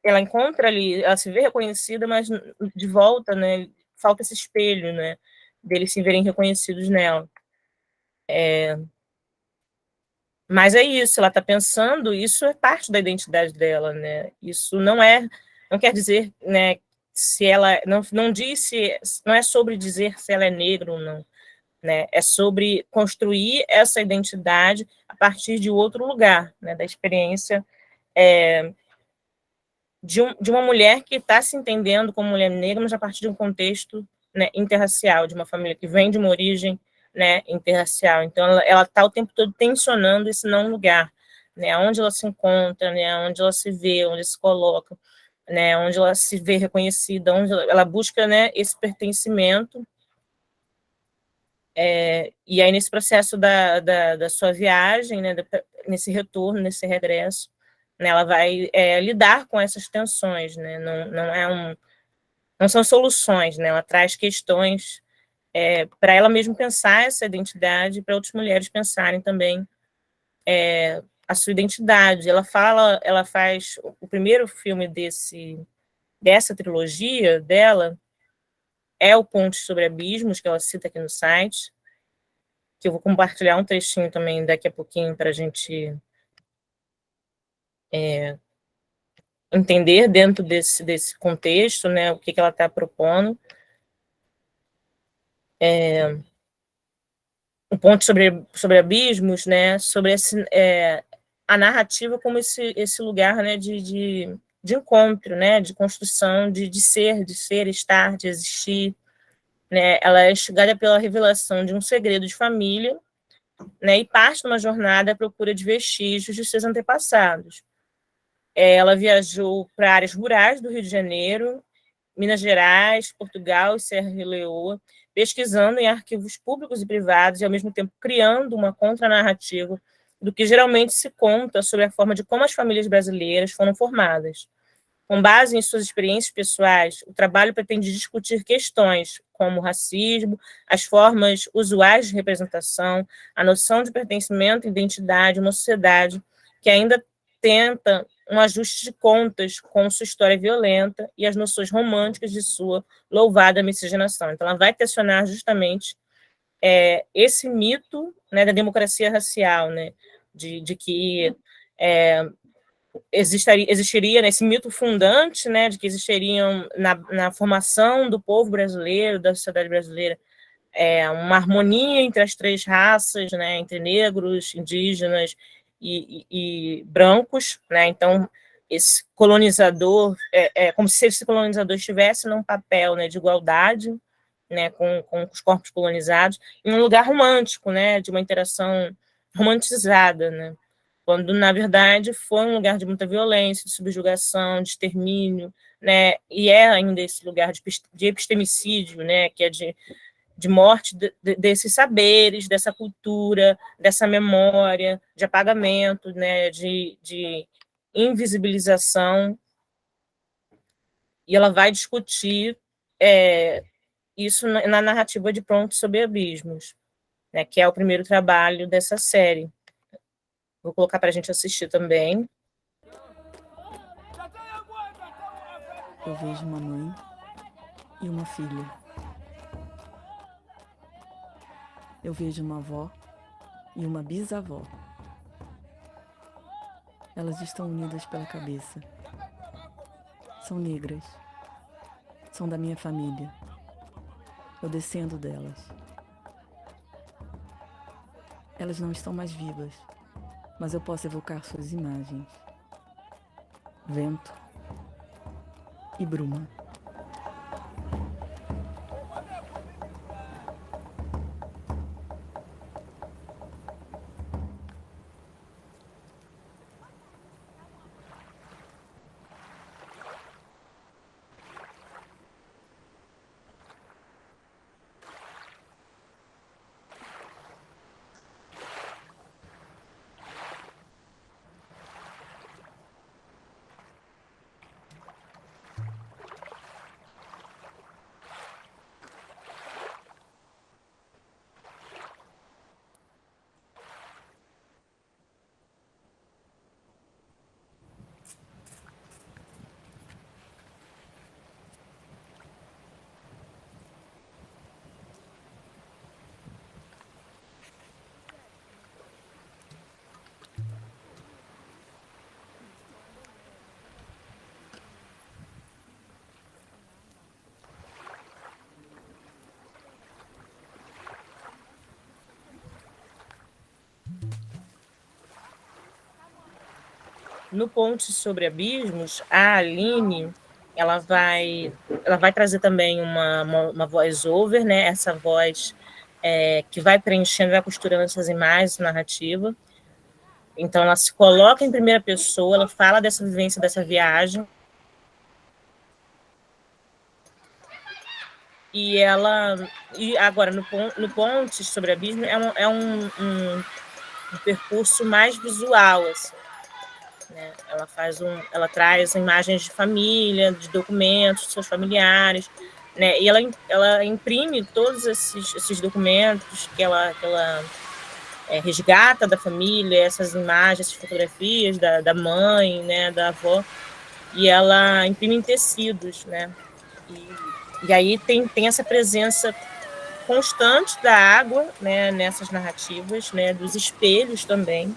ela encontra ali, ela se vê reconhecida, mas de volta, né, falta esse espelho, né, deles se verem reconhecidos nela. Mas é isso, ela está pensando, isso é parte da identidade dela, né, isso não quer dizer, né, se ela, não disse, não é sobre dizer se ela é negra ou não, né, é sobre construir essa identidade a partir de outro lugar, né, da experiência de uma mulher que está se entendendo como mulher negra, mas a partir de um contexto, né, interracial, de uma família que vem de uma origem, né, interracial. Então, ela está o tempo todo tensionando esse não lugar, né, onde ela se encontra, né, onde ela se vê, onde se coloca, né, onde ela se vê reconhecida, onde ela busca, né, esse pertencimento. E aí, nesse processo da sua viagem, né, nesse retorno, nesse regresso, né, ela vai lidar com essas tensões, né, não são soluções, né, ela traz questões para ela mesma pensar essa identidade, para outras mulheres pensarem também a sua identidade. Ela faz o primeiro filme dessa trilogia dela, é o Pontes sobre Abismos, que ela cita aqui no site, que eu vou compartilhar um trechinho também daqui a pouquinho para a gente entender dentro desse contexto, né, o que ela está propondo. Um ponto sobre abismos, né, sobre a narrativa como esse lugar, né, de encontro, né, de construção, de ser, estar, de existir, né. Ela é instigada pela revelação de um segredo de família, né, e parte de uma jornada à procura de vestígios de seus antepassados. Ela viajou para áreas rurais do Rio de Janeiro, Minas Gerais, Portugal e Serra Leoa, pesquisando em arquivos públicos e privados e, ao mesmo tempo, criando uma contranarrativa do que geralmente se conta sobre a forma de como as famílias brasileiras foram formadas. Com base em suas experiências pessoais, o trabalho pretende discutir questões como o racismo, as formas usuais de representação, a noção de pertencimento e identidade, uma sociedade que ainda tenta um ajuste de contas com sua história violenta e as noções românticas de sua louvada miscigenação. Então, ela vai questionar justamente esse mito, né, da democracia racial, né, de que existiria, né, esse mito fundante, né, de que existiriam na formação do povo brasileiro, da sociedade brasileira, uma harmonia entre as três raças, né, entre negros, indígenas e brancos, né? Então esse colonizador como se esse colonizador estivesse num papel, né, de igualdade, né, com os corpos colonizados, em um lugar romântico, né, de uma interação romantizada, né, quando na verdade foi um lugar de muita violência, de subjugação, de extermínio, né, e ainda esse lugar de epistemicídio, né, que é de morte desses saberes, dessa cultura, dessa memória, de apagamento, né, de invisibilização. E ela vai discutir isso na narrativa de Pronto sobre Abismos, né, que é o primeiro trabalho dessa série. Vou colocar para a gente assistir também. Eu vejo uma mãe e uma filha. Eu vejo uma avó e uma bisavó. Elas estão unidas pela cabeça. São negras. São da minha família. Eu descendo delas. Elas não estão mais vivas, mas eu posso evocar suas imagens. Vento e bruma. No Ponte sobre Abismos, a Aline ela vai trazer também uma voice-over, né? Essa voz que vai preenchendo, vai costurando essas imagens, narrativa. Então, ela se coloca em primeira pessoa, ela fala dessa vivência, dessa viagem. E agora, no Ponte sobre Abismo, é um percurso mais visual, assim, né? Ela traz imagens de família, de documentos, de seus familiares, né? E ela imprime todos esses documentos que ela resgata da família, essas imagens, essas fotografias da mãe, né, da avó, e ela imprime em tecidos, né? E aí tem essa presença constante da água, né, nessas narrativas, né, dos espelhos também,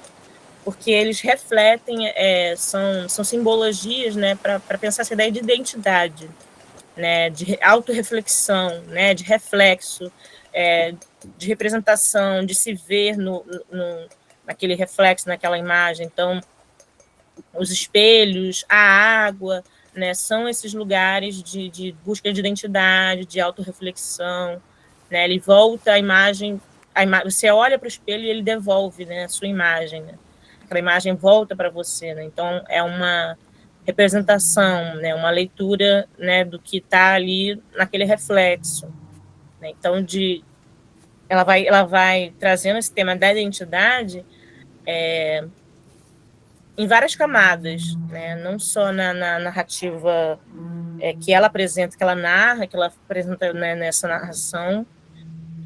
porque eles refletem, são simbologias, né, para pensar essa ideia de identidade, né, de autorreflexão, né, de reflexo, de representação, de se ver naquele reflexo, naquela imagem. Então, os espelhos, a água, né, são esses lugares de busca de identidade, de autorreflexão, né, ele volta a imagem, você olha para o espelho e ele devolve, né, a sua imagem, né, aquela imagem volta para você, né, então é uma representação, né, uma leitura, né, do que está ali naquele reflexo, né, então ela vai trazendo esse tema da identidade em várias camadas, né? Não só na narrativa que ela apresenta, que ela narra, que ela apresenta, né, nessa narração,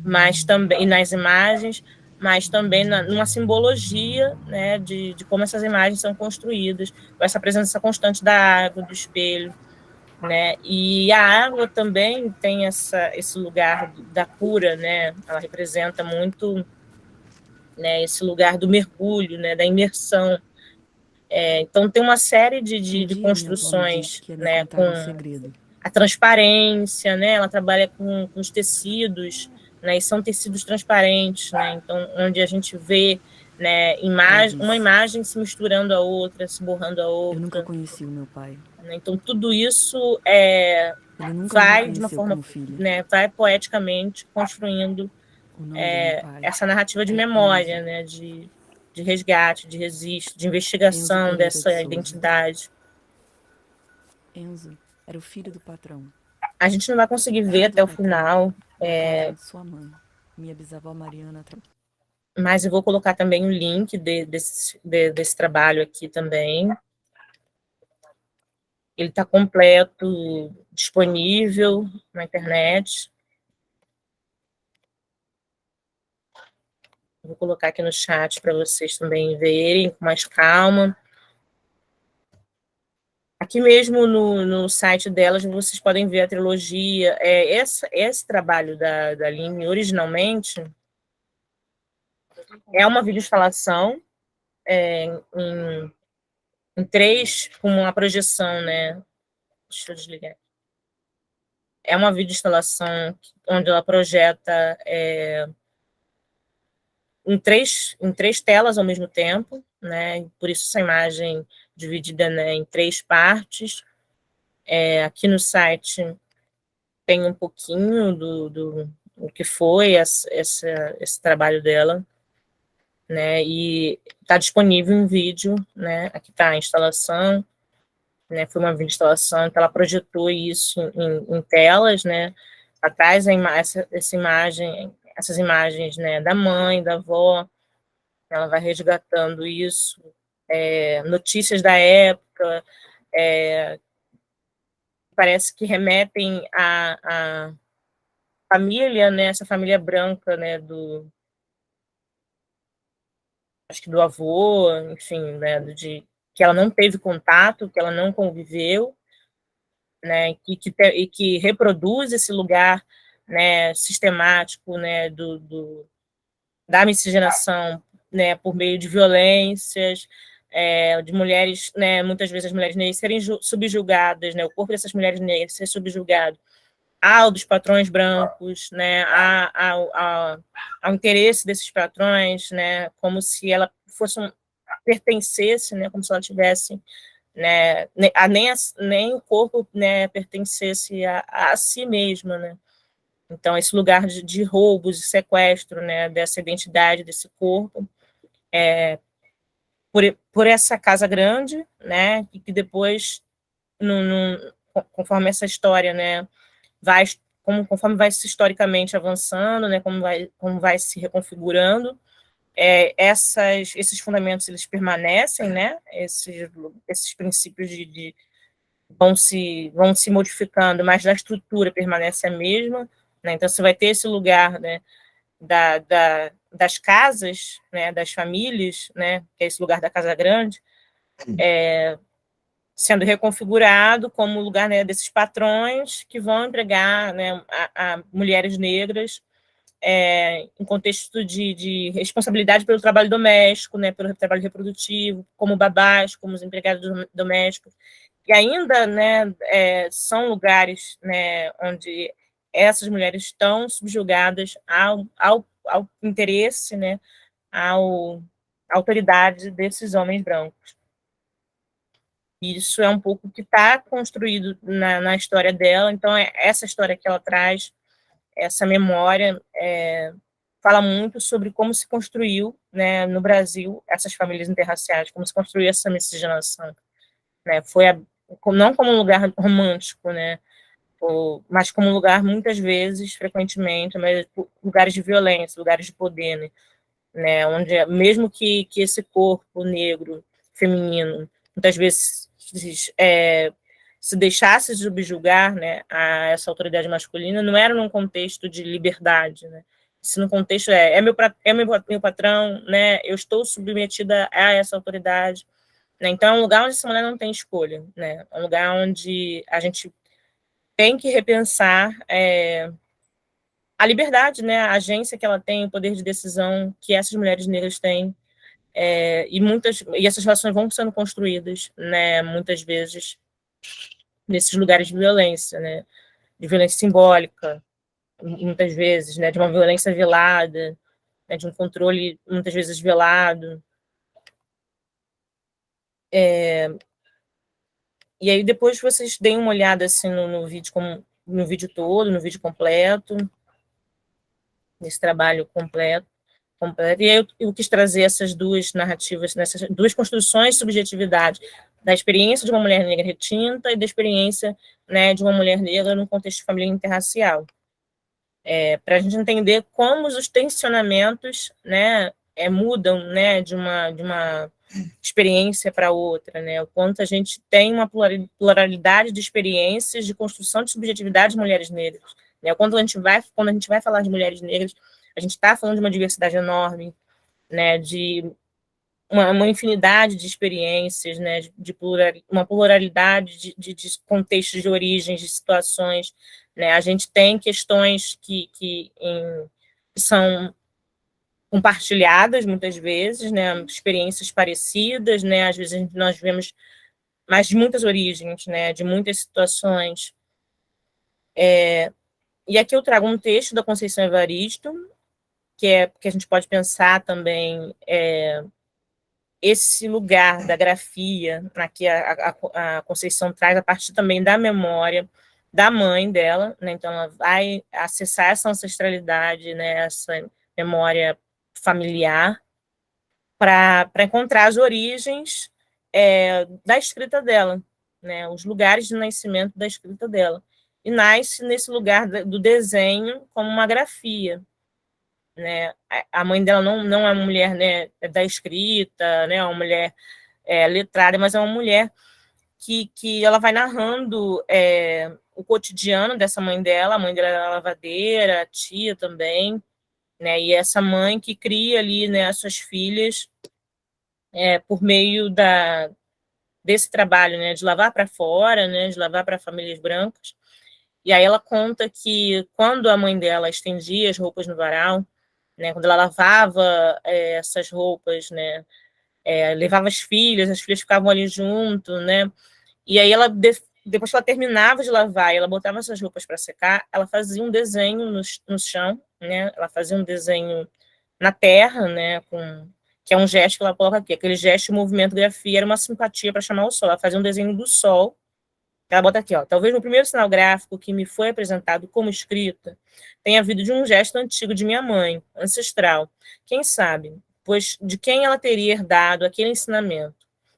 mas também nas imagens, mas também numa simbologia, né, de como essas imagens são construídas, com essa presença constante da água, do espelho, né? E a água também tem esse lugar da cura, né? Ela representa muito, né, esse lugar do mergulho, né, da imersão. Então tem uma série de construções, né, com a transparência, né, ela trabalha com os tecidos, né, e são tecidos transparentes, né, então onde a gente vê, né, uma imagem se misturando a outra, se borrando a outra. Eu nunca conheci o meu pai. Né, então tudo isso vai de uma forma, né, vai poeticamente construindo essa narrativa de memória, né, de resgate, de registro, de investigação dessa identidade. Enzo era o filho do patrão. A gente não vai conseguir ver até o final. Sua mãe, minha bisavó Mariana. Mas eu vou colocar também o link desse trabalho aqui também. Ele está completo, disponível na internet. Vou colocar aqui no chat para vocês também verem com mais calma. Aqui mesmo no site delas, vocês podem ver a trilogia. Esse trabalho da Aline, originalmente, é uma videoinstalação em 3, com uma projeção, né? Deixa eu desligar. É uma videoinstalação onde ela projeta em três telas ao mesmo tempo, né? Por isso essa imagem dividida, né, em 3 partes. Aqui no site tem um pouquinho do que foi esse trabalho dela, né? E está disponível em vídeo, né? Aqui está a instalação, né? Foi uma videoinstalação, então ela projetou isso em telas, né? Atrás essas imagens, né, da mãe, da avó, ela vai resgatando isso, notícias da época, parece que remetem à família, né, essa família branca, né, acho que do avô, enfim, né, que ela não teve contato, que ela não conviveu, né, e que reproduz esse lugar, né, sistemático, né, da miscigenação, né, por meio de violências, de mulheres, né, muitas vezes as mulheres negras serem subjugadas, né, o corpo dessas mulheres negras ser subjugado ao dos patrões brancos, né, ao interesse desses patrões, né, como se ela pertencesse, né, como se ela tivesse, né, nem o corpo, né, pertencesse a si mesma, né. Então esse lugar de roubos e sequestro, né, dessa identidade desse corpo, por essa casa grande, né, e que depois, conforme essa história, né, conforme vai se historicamente avançando, né, como vai se reconfigurando, esses fundamentos eles permanecem, né, esses princípios vão se modificando, mas a estrutura permanece a mesma, né, então você vai ter esse lugar, né, das casas, né, das famílias, né, que é esse lugar da casa grande, sendo reconfigurado como lugar, né, desses patrões que vão empregar, né, a mulheres negras, em contexto de responsabilidade pelo trabalho doméstico, né, pelo trabalho reprodutivo, como babás, como os empregados domésticos, e ainda, né, são lugares, né, onde essas mulheres estão subjugadas ao interesse, né, à autoridade desses homens brancos. Isso é um pouco que está construído na história dela, então essa história que ela traz, essa memória, fala muito sobre como se construiu, né, no Brasil, essas famílias interraciais, como se construiu essa miscigenação, né, não como um lugar romântico, né, mas como um lugar, muitas vezes, frequentemente, mas lugares de violência, lugares de poder, né, onde, mesmo que esse corpo negro, feminino, muitas vezes se deixasse subjugar, né, a essa autoridade masculina, não era num contexto de liberdade, né, se no contexto meu patrão, né, eu estou submetida a essa autoridade, né, então é um lugar onde essa mulher não tem escolha, né, é um lugar onde a gente tem que repensar a liberdade, né, a agência que ela tem, o poder de decisão que essas mulheres negras têm, e essas relações vão sendo construídas, né, muitas vezes nesses lugares de violência, né, de violência simbólica, muitas vezes, né, de uma violência velada, né, de um controle muitas vezes velado. E aí depois vocês deem uma olhada assim no vídeo todo, no vídeo completo, nesse trabalho completo. E aí eu quis trazer essas duas narrativas, nessas duas construções de subjetividade, da experiência de uma mulher negra retinta e da experiência, né, de uma mulher negra no contexto de família interracial. Para a gente entender como os tensionamentos, né, mudam, né, de uma experiência para outra, né, o quanto a gente tem uma pluralidade de experiências de construção de subjetividade de mulheres negras, né, quando a gente vai falar de mulheres negras, a gente está falando de uma diversidade enorme, né, de uma infinidade de experiências, né, uma pluralidade de contextos, de origens, de situações, né, a gente tem questões que são compartilhadas muitas vezes, né, experiências parecidas, né, às vezes nós vemos, mas de muitas origens, né, de muitas situações. E aqui eu trago um texto da Conceição Evaristo, que a gente pode pensar também esse lugar da grafia, que a Conceição traz a partir também da memória da mãe dela, né? Então ela vai acessar essa ancestralidade, né? Essa memória familiar, para encontrar as origens da escrita dela, né? Os lugares de nascimento da escrita dela. E nasce nesse lugar do desenho como uma grafia, né? A mãe dela não é uma mulher, né, da escrita, né, é uma mulher letrada, mas é uma mulher que ela vai narrando o cotidiano dessa mãe dela. A mãe dela era lavadeira, a tia também, né, e essa mãe que cria ali, né, as suas filhas por meio desse trabalho, né, de lavar para fora, né, de lavar para famílias brancas. E aí ela conta que quando a mãe dela estendia as roupas no varal, né, quando ela lavava essas roupas, né, levava as filhas ficavam ali junto, né, e aí ela, depois que ela terminava de lavar e ela botava essas roupas para secar, ela fazia um desenho no chão, né, ela fazia um desenho na terra, né, que é um gesto que ela coloca aqui, aquele gesto de movimento grafia era uma simpatia para chamar o sol, ela fazia um desenho do sol. Ela bota aqui, ó, talvez no primeiro sinal gráfico que me foi apresentado como escrita tenha vindo de um gesto antigo de minha mãe, ancestral. Quem sabe, pois de quem ela teria herdado aquele ensinamento,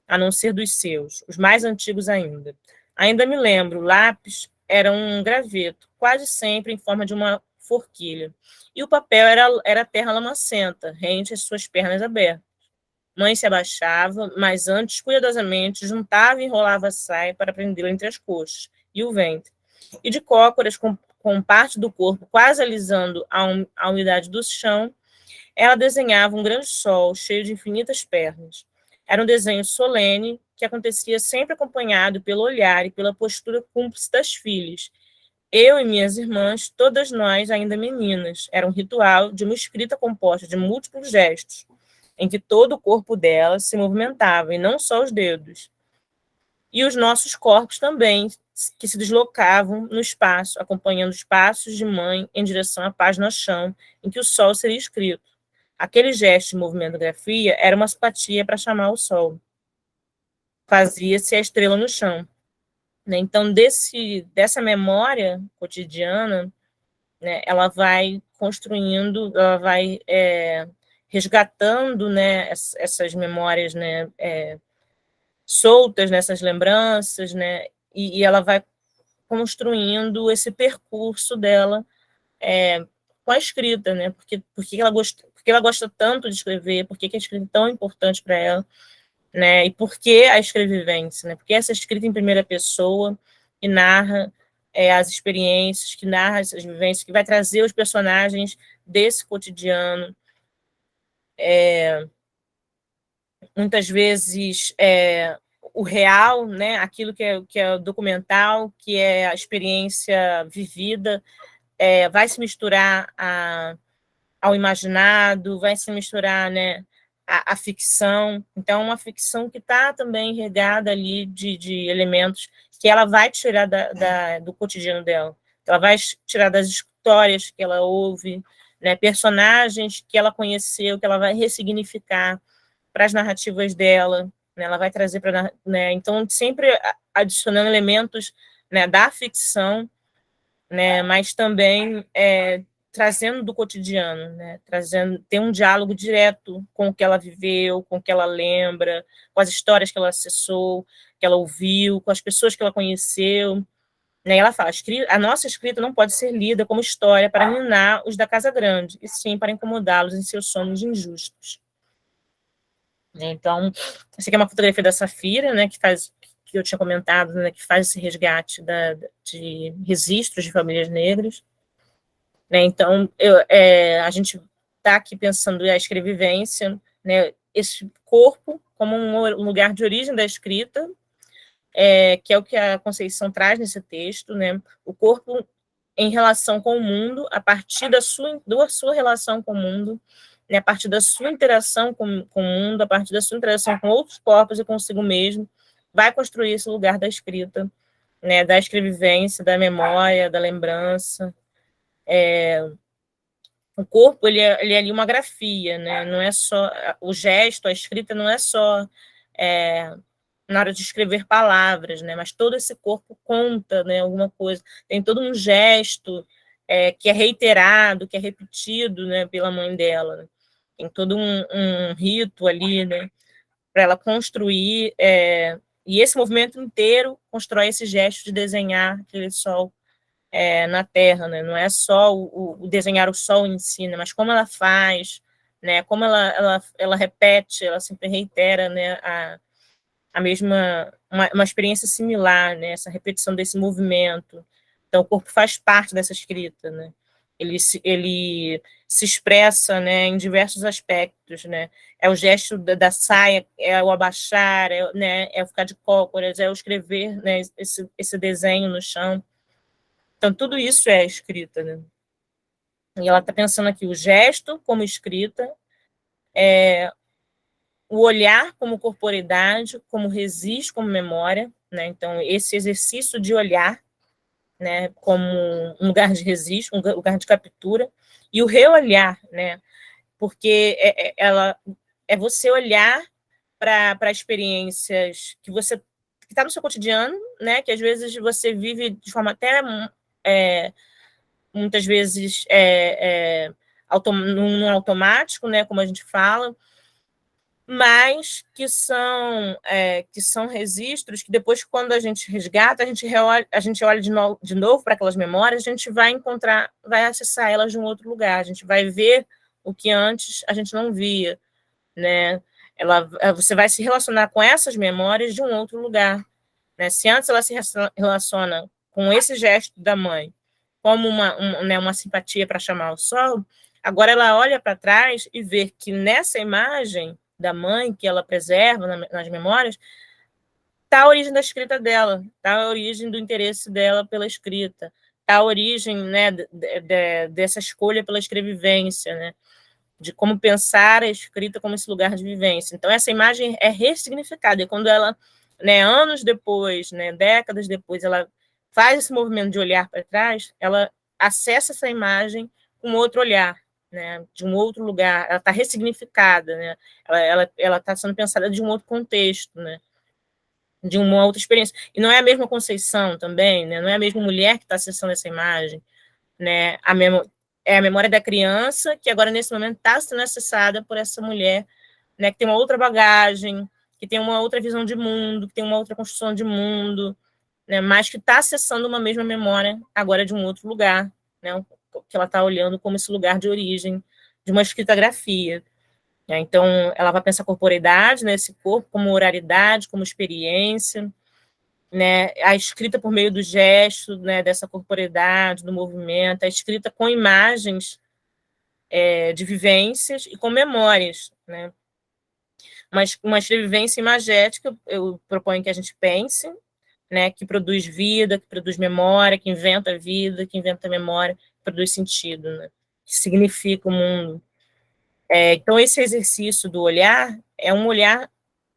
a não ser dos seus, os mais antigos ainda. Ainda me lembro, o lápis era um graveto, quase sempre em forma de uma forquilha, e o papel era terra lamacenta, rente às suas pernas abertas. Mãe se abaixava, mas antes, cuidadosamente, juntava e enrolava a saia para prendê-la entre as coxas e o ventre. E de cócoras, com parte do corpo quase alisando a umidade do chão, ela desenhava um grande sol cheio de infinitas pernas. Era um desenho solene que acontecia sempre acompanhado pelo olhar e pela postura cúmplice das filhas, Eu e minhas irmãs, todas nós ainda meninas. Era um ritual de uma escrita composta de múltiplos gestos, em que todo o corpo dela se movimentava, e não só os dedos. E os nossos corpos também, que se deslocavam no espaço, acompanhando os passos de mãe em direção à página no chão, em que o sol seria escrito. Aquele gesto de movimentografia era uma simpatia para chamar o sol. Fazia-se a estrela no chão. Então, dessa memória cotidiana, né, ela vai construindo, ela vai resgatando, né, essas memórias, né, soltas nessas lembranças, né, e ela vai construindo esse percurso dela com a escrita, né, porque ela gosta tanto de escrever, porque a escrita é tão importante para ela, né, e por que a escrevivência, né, porque essa escrita em primeira pessoa que narra as experiências, que narra essas vivências, que vai trazer os personagens desse cotidiano, muitas vezes o real, né, aquilo que é documental, que é a experiência vivida, vai se misturar ao imaginado, vai se misturar, né, a ficção. Então, uma ficção que está também regada ali de elementos que ela vai tirar do cotidiano dela. Ela vai tirar das histórias que ela ouve, né, personagens que ela conheceu, que ela vai ressignificar para as narrativas dela, né, ela vai trazer para, né, então sempre adicionando elementos, né, da ficção, né, mas também trazendo do cotidiano, né, tem um diálogo direto com o que ela viveu, com o que ela lembra, com as histórias que ela acessou, que ela ouviu, com as pessoas que ela conheceu, né, e ela fala, a nossa escrita não pode ser lida como história para ninar os da casa grande, e sim para incomodá-los em seus sonhos injustos. Então, essa aqui é uma fotografia da Safira, né, que eu tinha comentado, né, que faz esse resgate de registros de famílias negras. Né, então, a gente está aqui pensando em a escrevivência, né, esse corpo como um lugar de origem da escrita, que é o que a Conceição traz nesse texto, né, o corpo em relação com o mundo, a partir da sua relação com o mundo, né, a partir da sua interação com o mundo, a partir da sua interação com outros corpos e consigo mesmo, vai construir esse lugar da escrita, né, da escrevivência, da memória, da lembrança. O corpo, ele é ali uma grafia, né, não é só o gesto, a escrita não é só na hora de escrever palavras, né, mas todo esse corpo conta, né, alguma coisa, tem todo um gesto que é reiterado, que é repetido, né, pela mãe dela, né? Tem todo um rito ali, né, para ela construir, e esse movimento inteiro constrói esse gesto de desenhar aquele sol na Terra, né? Não é só o desenhar o sol em si, né? Mas como ela faz, né? Como ela repete, ela sempre reitera, né? A mesma, uma experiência similar, né? Essa repetição desse movimento. Então, o corpo faz parte dessa escrita, né? Ele se expressa, né, em diversos aspectos, né? É o gesto da saia, é o abaixar, né, é o ficar de cócoras, é o escrever, né, esse desenho no chão. Então, tudo isso é escrita, né? E ela está pensando aqui o gesto como escrita, o olhar como corporeidade, como registro, como memória, né? Então, esse exercício de olhar, né, como um lugar de registro, um lugar de captura, e o reolhar, né, porque ela é você olhar para experiências que você que está no seu cotidiano, né, que às vezes você vive de forma até muitas vezes num automático, né, como a gente fala, mas que são registros que depois, quando a gente resgata, a gente olha de novo para aquelas memórias, a gente vai acessar elas de um outro lugar, a gente vai ver o que antes a gente não via, né? Você vai se relacionar com essas memórias de um outro lugar, né? Se antes ela se relaciona com esse gesto da mãe como uma simpatia para chamar o sol, agora ela olha para trás e vê que nessa imagem da mãe, que ela preserva nas memórias, está a origem da escrita dela, está a origem do interesse dela pela escrita, a origem, né, dessa escolha pela escrevivência, né, de como pensar a escrita como esse lugar de vivência. Então, essa imagem é ressignificada, e quando ela, né, anos depois, né, décadas depois, ela faz esse movimento de olhar para trás, ela acessa essa imagem com outro olhar, né, de um outro lugar, ela está ressignificada, né, ela está sendo pensada de um outro contexto, né, de uma outra experiência. E não é a mesma Conceição também, né, não é a mesma mulher que está acessando essa imagem, né, é a memória da criança, que agora, nesse momento, está sendo acessada por essa mulher, né, que tem uma outra bagagem, que tem uma outra visão de mundo, que tem uma outra construção de mundo, né, mas que está acessando uma mesma memória, agora de um outro lugar, né, que ela está olhando como esse lugar de origem de uma escritografia. Né, então, ela vai pensar a corporeidade, né, esse corpo como oralidade, como experiência, né, a escrita por meio do gesto, né, dessa corporeidade, do movimento, a escrita com imagens de vivências e com memórias, né, mas uma escrevivência imagética, eu proponho que a gente pense, né, que produz vida, que produz memória, que inventa vida, que inventa memória, que produz sentido, né, que significa o mundo. Então, esse exercício do olhar é um olhar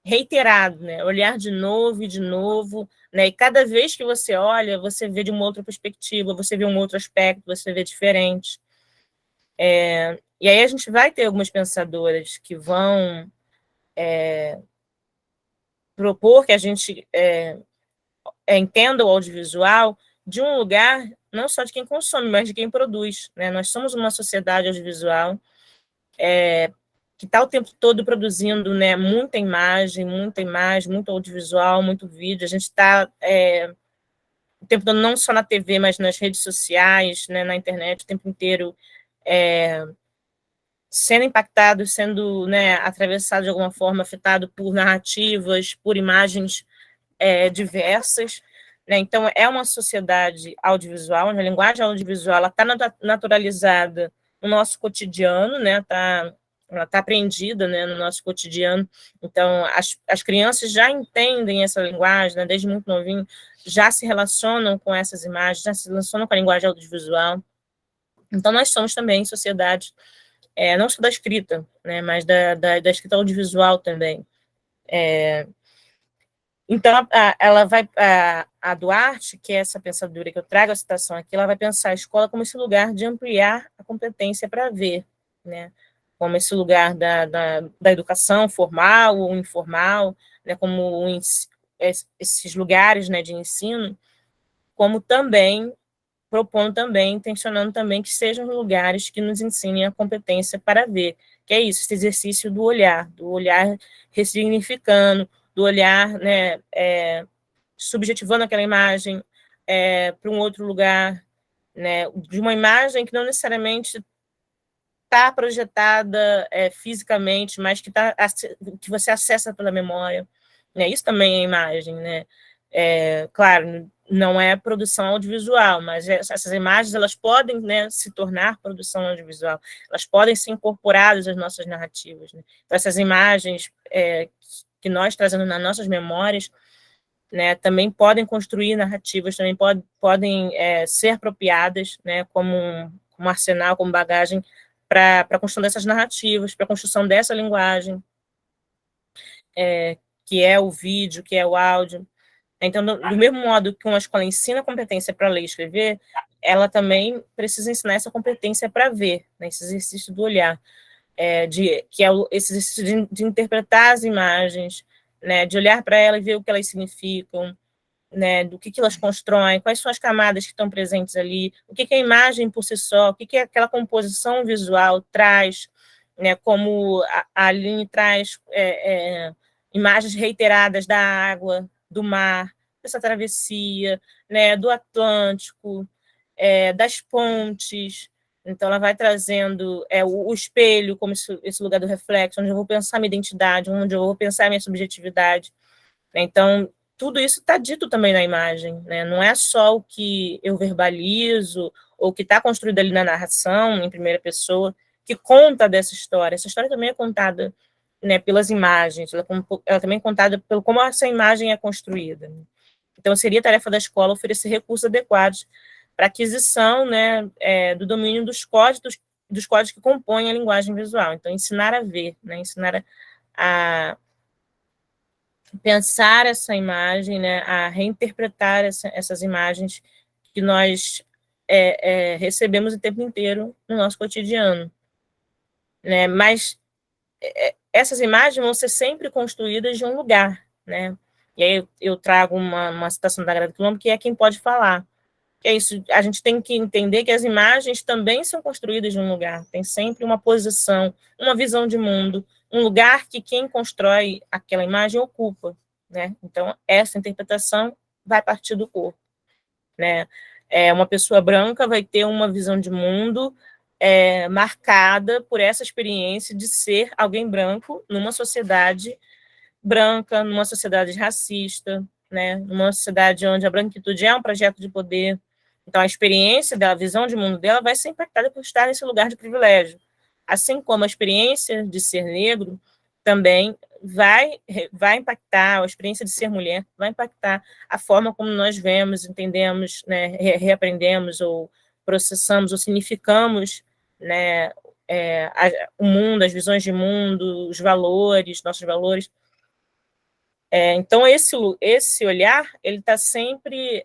reiterado, né, olhar de novo, né, e cada vez que você olha, você vê de uma outra perspectiva, você vê um outro aspecto, você vê diferente. E aí a gente vai ter algumas pensadoras que vão propor que a gente entenda o audiovisual de um lugar não só de quem consome, mas de quem produz, né? Nós somos uma sociedade audiovisual que está o tempo todo produzindo, né, muita imagem, muito audiovisual, muito vídeo. A gente está o tempo todo não só na TV, mas nas redes sociais, né, na internet, o tempo inteiro sendo impactado, sendo, né, atravessado de alguma forma, afetado por narrativas, por imagens diversas, né? Então, é uma sociedade audiovisual, a linguagem audiovisual está naturalizada no nosso cotidiano, né? Ela está aprendida, né, no nosso cotidiano. Então, as crianças já entendem essa linguagem, né, desde muito novinho, já se relacionam com essas imagens, já se relacionam com a linguagem audiovisual. Então, nós somos também sociedade, não só da escrita, né, mas da escrita audiovisual também. Então, ela vai, a Duarte, que é essa pensadora que eu trago a citação aqui, ela vai pensar a escola como esse lugar de ampliar a competência para ver, né? Como esse lugar da educação formal ou informal, né? Como esses lugares, né, de ensino, como também, propondo também, intencionando também que sejam lugares que nos ensinem a competência para ver, que é isso, esse exercício do olhar ressignificando, do olhar, né, subjetivando aquela imagem para um outro lugar, né, de uma imagem que não necessariamente está projetada fisicamente, mas que você acessa pela memória, né? Isso também é imagem, né? Claro, não é produção audiovisual, mas essas imagens, elas podem, né, se tornar produção audiovisual, elas podem ser incorporadas às nossas narrativas, né? Então, essas imagens que nós trazemos nas nossas memórias, né, também podem construir narrativas, também podem ser apropriadas, né, como um arsenal, como bagagem para a construção dessas narrativas, para a construção dessa linguagem, que é o vídeo, que é o áudio. Então, do mesmo modo que uma escola ensina a competência para ler e escrever, ela também precisa ensinar essa competência para ver, né, esse exercício do olhar, que é esse exercício de interpretar as imagens, né, de olhar para elas e ver o que elas significam, né, do que elas constroem, quais são as camadas que estão presentes ali, o que a imagem por si só, o que aquela composição visual traz, né, como a Aline traz imagens reiteradas da água, do mar, dessa travessia, né, do Atlântico, das pontes. Então, ela vai trazendo o espelho como esse lugar do reflexo, onde eu vou pensar minha identidade, onde eu vou pensar minha subjetividade. Então, tudo isso está dito também na imagem, né? Não é só o que eu verbalizo ou o que está construído ali na narração, em primeira pessoa, que conta dessa história. Essa história também é contada, né, pelas imagens, ela também é contada pelo como essa imagem é construída. Então, seria tarefa da escola oferecer recursos adequados para aquisição, né, do domínio dos códigos que compõem a linguagem visual. Então, ensinar a ver, né, ensinar a pensar essa imagem, né, a reinterpretar essas imagens que nós recebemos o tempo inteiro no nosso cotidiano. Né? Mas essas imagens vão ser sempre construídas de um lugar. Né? E aí eu trago uma citação da Grada Quilombo, que é quem pode falar. Que é isso, a gente tem que entender que as imagens também são construídas de um lugar. Tem sempre uma posição, uma visão de mundo, um lugar que quem constrói aquela imagem ocupa. Né? Então, essa interpretação vai partir do corpo. Né? Uma pessoa branca vai ter uma visão de mundo marcada por essa experiência de ser alguém branco numa sociedade branca, numa sociedade racista, né? Numa sociedade onde a branquitude é um projeto de poder. Então, a experiência dela, a visão de mundo dela vai ser impactada por estar nesse lugar de privilégio. Assim como a experiência de ser negro também vai impactar, a experiência de ser mulher vai impactar a forma como nós vemos, entendemos, né, reaprendemos ou processamos ou significamos, né, o mundo, as visões de mundo, os valores, nossos valores. Então, esse olhar, ele está sempre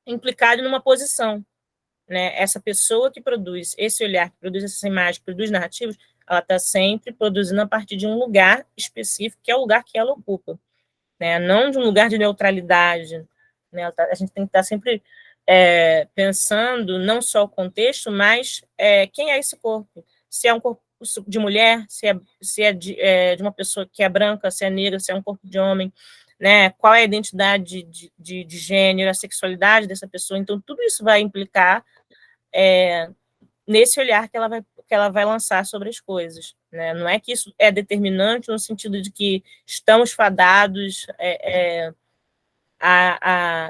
implicado numa posição. Né? Essa pessoa que produz esse olhar, que produz essa imagem, que produz narrativas, ela está sempre produzindo a partir de um lugar específico, que é o lugar que ela ocupa. Né? Não de um lugar de neutralidade. Né? A gente tem que estar sempre pensando não só o contexto, mas quem é esse corpo. Se é um corpo de mulher, se é de uma pessoa que é branca, se é negra, se é um corpo de homem, né? Qual é a identidade de gênero, a sexualidade dessa pessoa. Então, tudo isso vai implicar nesse olhar que ela vai lançar sobre as coisas. Né? Não é que isso é determinante no sentido de que estamos fadados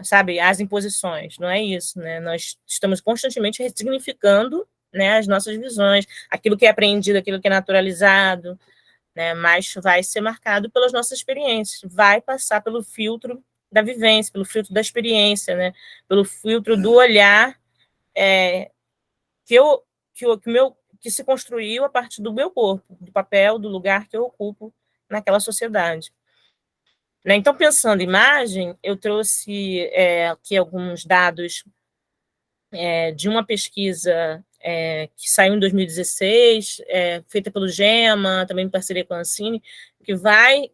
sabe, às imposições. Não é isso. Né? Nós estamos constantemente ressignificando, né, as nossas visões, aquilo que é aprendido, aquilo que é naturalizado, né, mas vai ser marcado pelas nossas experiências, vai passar pelo filtro da vivência, pelo filtro da experiência, né, pelo filtro do olhar que se construiu a partir do meu corpo, do papel, do lugar que eu ocupo naquela sociedade. Né, então, pensando em imagem, eu trouxe aqui alguns dados de uma pesquisa que saiu em 2016, feita pelo GEMA, também em parceria com a Ancine, que vai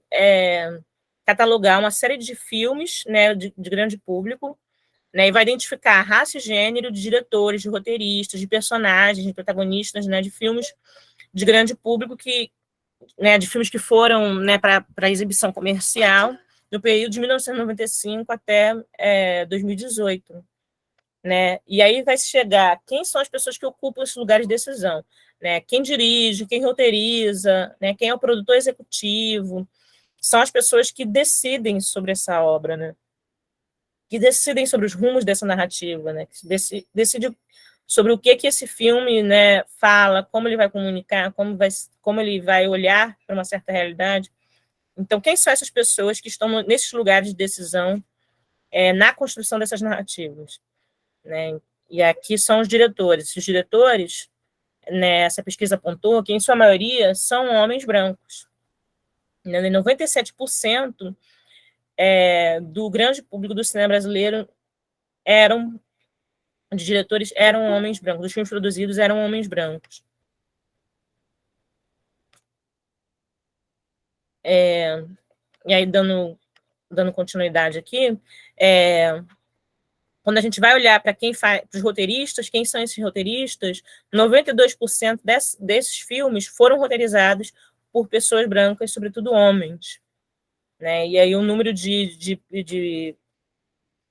catalogar uma série de filmes, né, de grande público, né, e vai identificar raça e gênero de diretores, de roteiristas, de personagens, de protagonistas, né, de filmes de grande público, né, de filmes que foram, né, para exibição comercial no período de 1995 até 2018. Né? E aí vai se chegar quem são as pessoas que ocupam esses lugares de decisão, né? Quem dirige, quem roteiriza, né? Quem é o produtor executivo, são as pessoas que decidem sobre essa obra, né? Que decidem sobre os rumos dessa narrativa, né? Que decidem sobre o que esse filme, né, fala, como ele vai comunicar, como ele vai olhar para uma certa realidade. Então, quem são essas pessoas que estão nesses lugares de decisão na construção dessas narrativas? Né? E aqui são os diretores. Os diretores, né, essa pesquisa apontou que, em sua maioria, são homens brancos. Né? 97% do grande público do cinema brasileiro de diretores eram homens brancos. Os filmes produzidos eram homens brancos. E aí, dando continuidade aqui, quando a gente vai olhar para quem faz, para os roteiristas, quem são esses roteiristas, 92% desses filmes foram roteirizados por pessoas brancas, sobretudo homens. Né? E aí o número de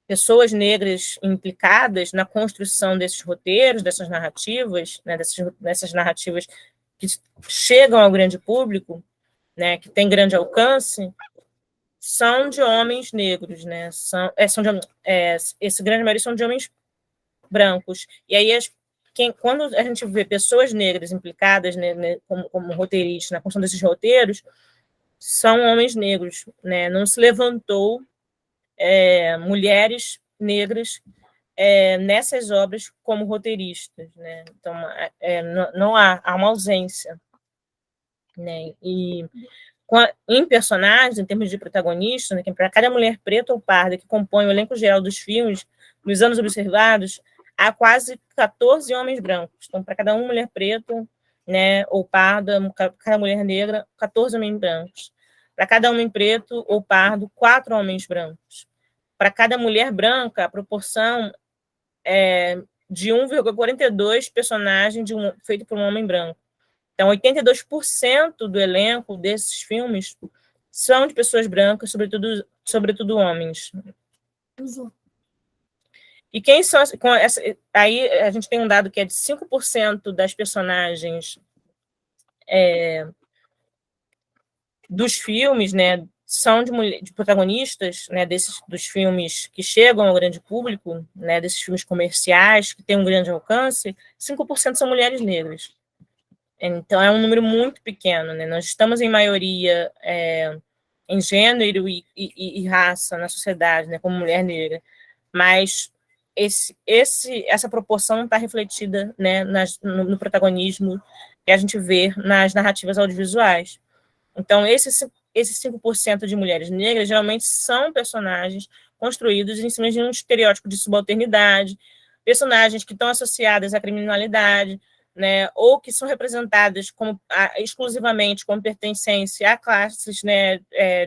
pessoas negras implicadas na construção desses roteiros, dessas narrativas, né, dessas narrativas que chegam ao grande público, né, que tem grande alcance, são de homens negros, né? Esse grande maioria são de homens brancos. E aí, quando a gente vê pessoas negras implicadas, né, como roteiristas na construção desses roteiros, são homens negros, né? Não se levantou mulheres negras nessas obras como roteiristas, né? Então, não há uma ausência, né? E em personagens, em termos de protagonista, né, para cada mulher preta ou parda que compõe o elenco geral dos filmes, nos anos observados, há quase 14 homens brancos. Então, para cada uma mulher preta, né, ou parda, cada mulher negra, 14 homens brancos. Para cada homem preto ou pardo, 4 homens brancos. Para cada mulher branca, a proporção é de 1,42 personagens feito por um homem branco. Então, 82% do elenco desses filmes são de pessoas brancas, sobretudo homens. E quem são... Aí a gente tem um dado que é de 5% das personagens dos filmes, né, são de protagonistas, né, dos filmes que chegam ao grande público, né, desses filmes comerciais que têm um grande alcance, 5% são mulheres negras. Então, é um número muito pequeno, né? Nós estamos em maioria em gênero e raça na sociedade, né, como mulher negra, mas essa proporção não está refletida, né, no protagonismo que a gente vê nas narrativas audiovisuais. Então, esses 5% de mulheres negras geralmente são personagens construídos em cima de um estereótipo de subalternidade, personagens que estão associadas à criminalidade, né, ou que são representadas exclusivamente como pertencência a classes, né,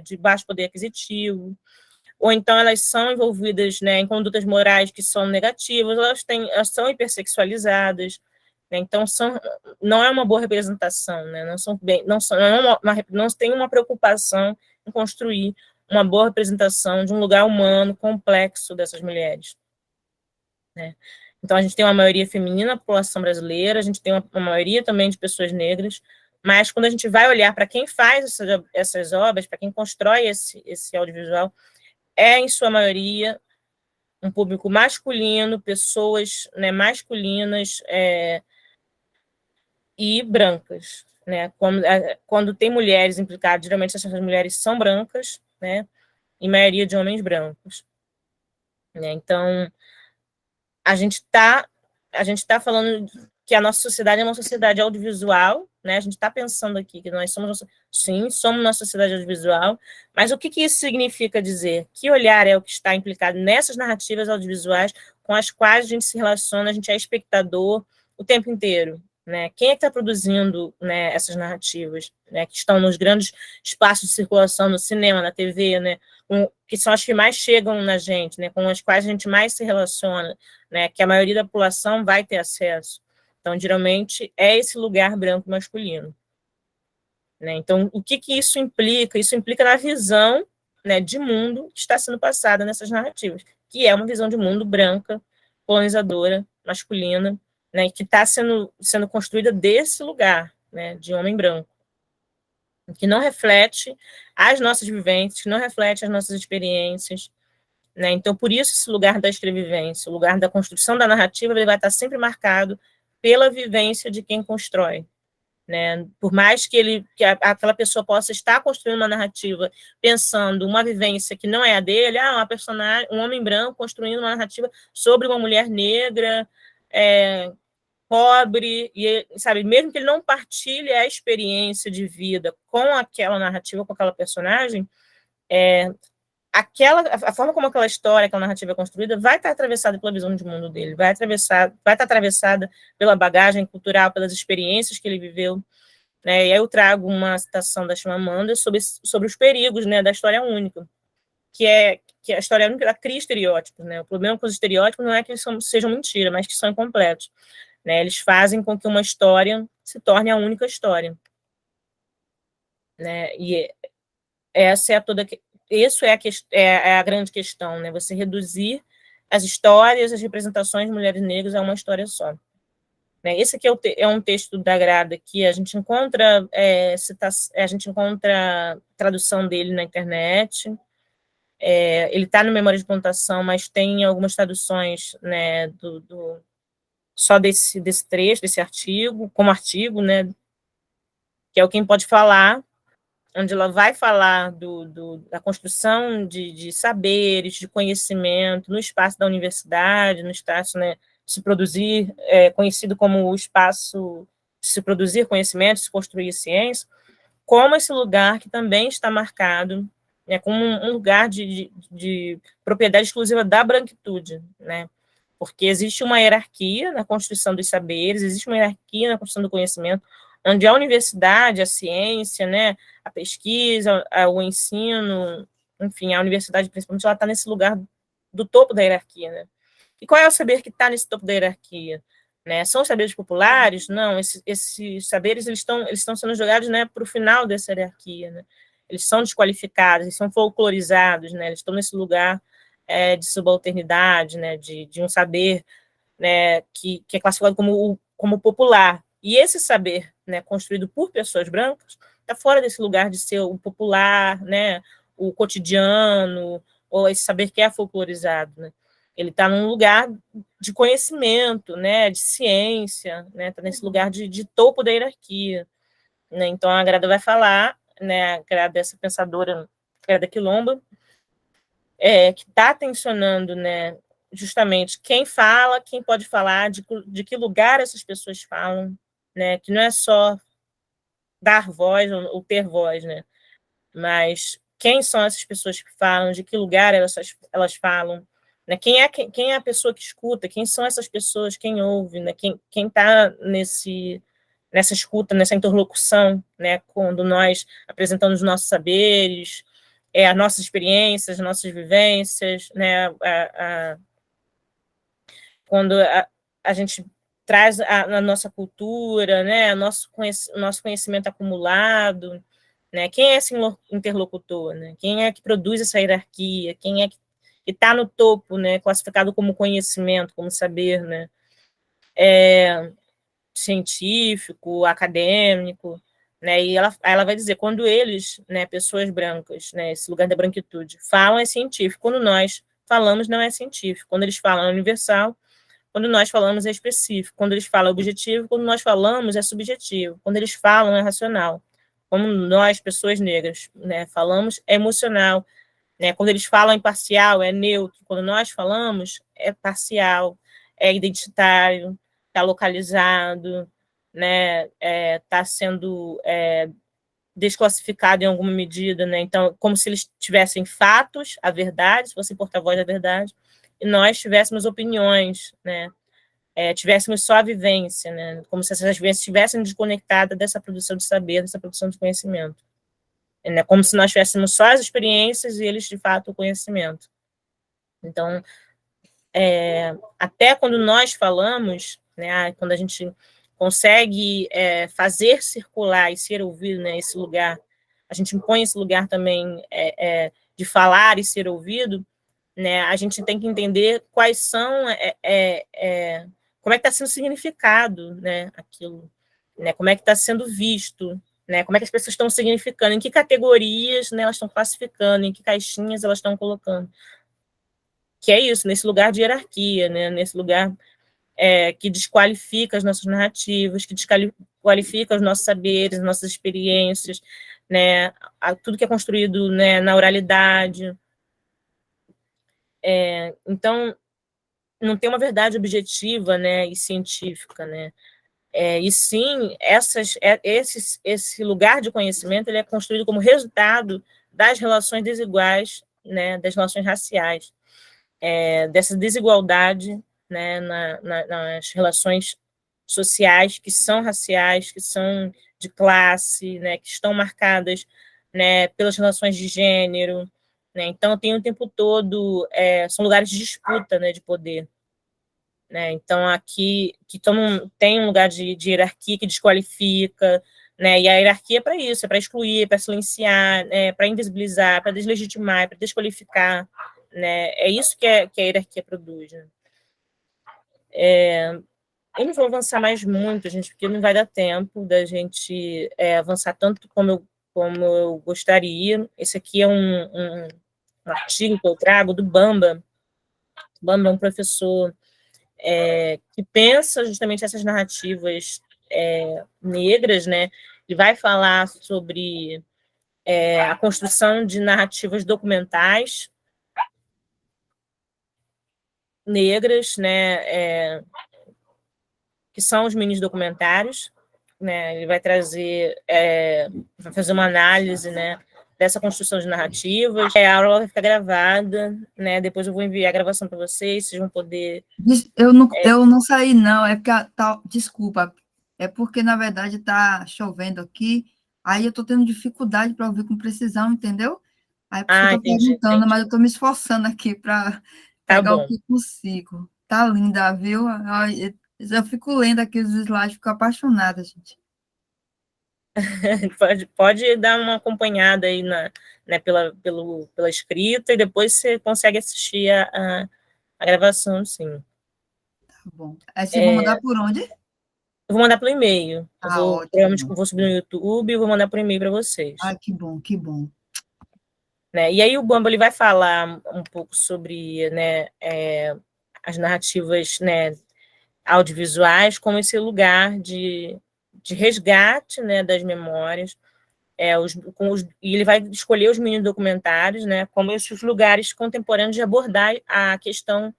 de baixo poder aquisitivo, ou então elas são envolvidas, né, em condutas morais que são negativas, elas são hipersexualizadas, né, então não é uma boa representação, né, não tem uma preocupação em construir uma boa representação de um lugar humano complexo dessas mulheres, né. Então, a gente tem uma maioria feminina na população brasileira, a gente tem uma maioria também de pessoas negras, mas quando a gente vai olhar para quem faz essas obras, para quem constrói esse audiovisual, em sua maioria, um público masculino, pessoas, né, masculinas e brancas, né? Quando tem mulheres implicadas, geralmente essas mulheres são brancas, né? E maioria de homens brancos, né? Então, a gente está falando que a nossa sociedade é uma sociedade audiovisual, né? A gente está pensando aqui que nós somos uma sociedade audiovisual, mas o que isso significa dizer? Que olhar é o que está implicado nessas narrativas audiovisuais com as quais a gente se relaciona, a gente é espectador o tempo inteiro, né? Quem é que está produzindo, né, essas narrativas, né, que estão nos grandes espaços de circulação, no cinema, na TV, né, que são as que mais chegam na gente, né, com as quais a gente mais se relaciona, né, que a maioria da população vai ter acesso. Então, geralmente, é esse lugar branco masculino, né? Então, o que isso implica? Isso implica na visão, né, de mundo que está sendo passada nessas narrativas, que é uma visão de mundo branca, colonizadora, masculina, né, que está sendo construída desse lugar, né, de homem branco, que não reflete as nossas vivências, que não reflete as nossas experiências, né? Então, por isso, esse lugar da escrevivência, o lugar da construção da narrativa, ele vai estar sempre marcado pela vivência de quem constrói, né? Por mais que aquela pessoa possa estar construindo uma narrativa pensando uma vivência que não é a dele, um homem branco construindo uma narrativa sobre uma mulher negra, pobre, e, sabe, mesmo que ele não partilhe a experiência de vida com aquela narrativa, com aquela personagem, a forma como aquela história, aquela narrativa é construída, vai estar atravessada pela visão de mundo dele, vai estar atravessada pela bagagem cultural, pelas experiências que ele viveu, né? E aí eu trago uma citação da Chimamanda sobre os perigos, né, da história única, que é a história única cria estereótipos, né? O problema com os estereótipos não é que eles sejam mentira, mas que são incompletos, né? Eles fazem com que uma história se torne a única história, né? E essa é isso é a grande questão, né? Você reduzir as histórias, as representações de mulheres negras a uma história só, né? Esse aqui é um texto da Grada que a gente encontra tradução dele na internet. Ele está no Memória de Plantação, mas tem algumas traduções, né, só desse trecho, desse artigo, como artigo, né, que é o Quem Pode Falar, onde ela vai falar da construção de saberes, de conhecimento no espaço da universidade, no espaço, né, de se produzir, conhecido como o espaço de se produzir conhecimento, de se construir ciência, como esse lugar que também está marcado, né, como um lugar de propriedade exclusiva da branquitude, né? Porque existe uma hierarquia na construção dos saberes, existe uma hierarquia na construção do conhecimento, onde a universidade, a ciência, né, a pesquisa, o ensino, enfim, a universidade principalmente, ela está nesse lugar do topo da hierarquia, né? E qual é o saber que está nesse topo da hierarquia? Né? São os saberes populares? Não, esses saberes eles estão sendo jogados, né, para o final dessa hierarquia, né? Eles são desqualificados, eles são folclorizados, né? Eles estão nesse lugar de subalternidade, né, de um saber, né, que é classificado como popular. E esse saber, né, construído por pessoas brancas está fora desse lugar de ser o popular, né, o cotidiano, ou esse saber que é folclorizado, né? Ele está num lugar de conhecimento, né, de ciência, né, está nesse lugar de topo da hierarquia, né? Então a Grada vai falar, né, a Grada, essa pensadora, Grada Quilomba, que está tensionando, né, justamente quem fala, quem pode falar, de que lugar essas pessoas falam, né, que não é só dar voz ou ter voz, né, mas quem são essas pessoas que falam, de que lugar elas falam, né, quem é a pessoa que escuta, quem são essas pessoas, quem ouve, né, quem está nessa escuta, nessa interlocução, né, quando nós apresentamos os nossos saberes, as nossas experiências, as nossas vivências, né, quando a gente traz a nossa cultura, né, nosso conhecimento acumulado, né, quem é esse interlocutor, né, quem é que produz essa hierarquia, quem é que está no topo, né, classificado como conhecimento, como saber, né, científico, acadêmico, né, e ela vai dizer, quando eles, né, pessoas brancas, né, esse lugar da branquitude, falam é científico, quando nós falamos não é científico, quando eles falam é universal, quando nós falamos é específico, quando eles falam é objetivo, quando nós falamos é subjetivo, quando eles falam é racional, como nós, pessoas negras, né, falamos é emocional, né, quando eles falam imparcial é neutro, quando nós falamos é parcial, é identitário, está localizado, né, está sendo desclassificado em alguma medida, né? Então, como se eles tivessem fatos, a verdade, se fossem porta-voz da verdade, e nós tivéssemos opiniões, né? Tivéssemos só a vivência, né? Como se essas vivências estivessem desconectadas dessa produção de saber, dessa produção de conhecimento. Né? Como se nós tivéssemos só as experiências e eles, de fato, o conhecimento. Então, até quando nós falamos, né, quando a gente consegue fazer circular e ser ouvido, né, esse lugar, a gente impõe esse lugar também de falar e ser ouvido, né, a gente tem que entender quais são, como é que está sendo significado, né, aquilo, né, como é que está sendo visto, né, como é que as pessoas estão significando, em que categorias, né, elas estão classificando, em que caixinhas elas estão colocando. Que é isso, nesse lugar de hierarquia, né, nesse lugar que desqualifica as nossas narrativas, que desqualifica os nossos saberes, as nossas experiências, né, tudo que é construído, né, na oralidade. Então, não tem uma verdade objetiva, né, e científica, né, e sim, esse lugar de conhecimento ele é construído como resultado das relações desiguais, né, das relações raciais, dessa desigualdade, né, nas relações sociais que são raciais, que são de classe, né, que estão marcadas, né, pelas relações de gênero, né, então tem o tempo todo, são lugares de disputa, né, de poder, né, então aqui que tem um lugar de hierarquia que desqualifica, né, e a hierarquia é para isso, é para excluir, para silenciar, para invisibilizar, para deslegitimar, para desqualificar, né, é isso que a hierarquia produz, né. Eu não vou avançar mais muito, gente, porque não vai dar tempo da gente avançar tanto como eu gostaria. Esse aqui é um artigo que eu trago do Bamba. Bamba é um professor que pensa justamente essas narrativas negras, né? Ele vai falar sobre a construção de narrativas documentais negras, né, que são os mini documentários, né? Ele vai trazer, vai fazer uma análise, né, dessa construção de narrativas. A aula vai ficar gravada, né? Depois eu vou enviar a gravação para vocês vão poder. Eu não saí, não. É porque desculpa, é porque na verdade está chovendo aqui, aí eu estou tendo dificuldade para ouvir com precisão, entendeu? Aí por isso que eu estou perguntando, mas eu estou me esforçando aqui para pegar o que consigo. Tá linda, viu? Eu fico lendo aqui os slides, fico apaixonada, gente. Pode dar uma acompanhada aí né, pela escrita e depois você consegue assistir a gravação, sim. Tá bom. Aí vocês vão mandar por onde? Eu vou mandar pelo e-mail. Ótimo. Vou subir no YouTube e vou mandar por e-mail para vocês. Que bom, que bom. Né? E aí o Bumble ele vai falar um pouco sobre, né, as narrativas, né, audiovisuais como esse lugar de resgate, né, das memórias, e ele vai escolher os mini documentários, né, como esses lugares contemporâneos de abordar a questão,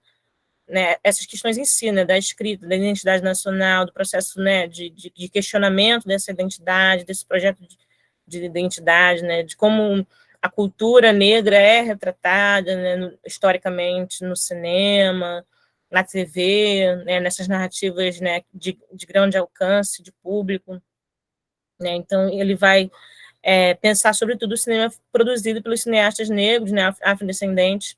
né, essas questões em si, né, da escrita, da identidade nacional, do processo, né, de questionamento dessa identidade, desse projeto de identidade, né, de como a cultura negra é retratada, né, historicamente no cinema, na TV, né, nessas narrativas, né, de grande alcance, de público. Né, então, ele vai pensar, sobretudo, o cinema produzido pelos cineastas negros, né, afrodescendentes,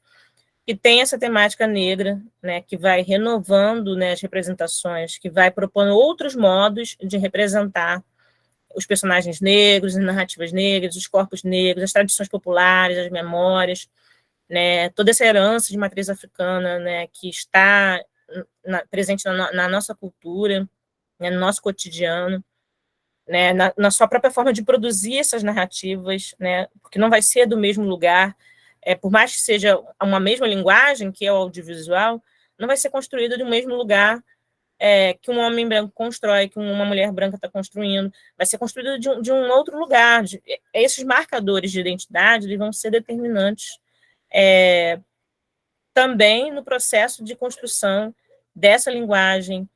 que tem essa temática negra, né, que vai renovando, né, as representações, que vai propondo outros modos de representar os personagens negros, as narrativas negras, os corpos negros, as tradições populares, as memórias, né, toda essa herança de matriz africana, né, que está presente na nossa cultura, né, no nosso cotidiano, né, na sua própria forma de produzir essas narrativas, né, porque não vai ser do mesmo lugar, por mais que seja uma mesma linguagem, que é o audiovisual, não vai ser construída do mesmo lugar que um homem branco constrói, que uma mulher branca está construindo, vai ser construído de um outro lugar. Esses marcadores de identidade eles vão ser determinantes também no processo de construção dessa linguagem,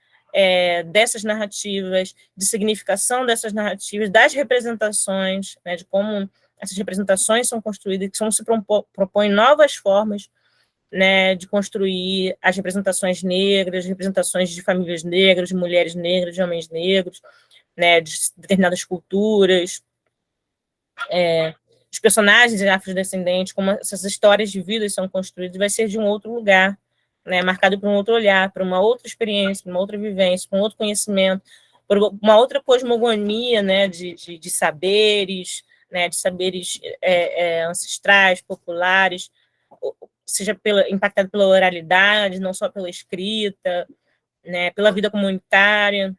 dessas narrativas, de significação dessas narrativas, das representações, né, de como essas representações são construídas, que se propõem novas formas, né, de construir as representações negras, representações de famílias negras, de mulheres negras, de homens negros, né, de determinadas culturas, os personagens afrodescendentes, como essas histórias de vida são construídas, vai ser de um outro lugar, né, marcado por um outro olhar, por uma outra experiência, por uma outra vivência, por um outro conhecimento, por uma outra cosmogonia, né, de saberes, né, de saberes ancestrais, populares, seja impactado pela oralidade, não só pela escrita, né, pela vida comunitária.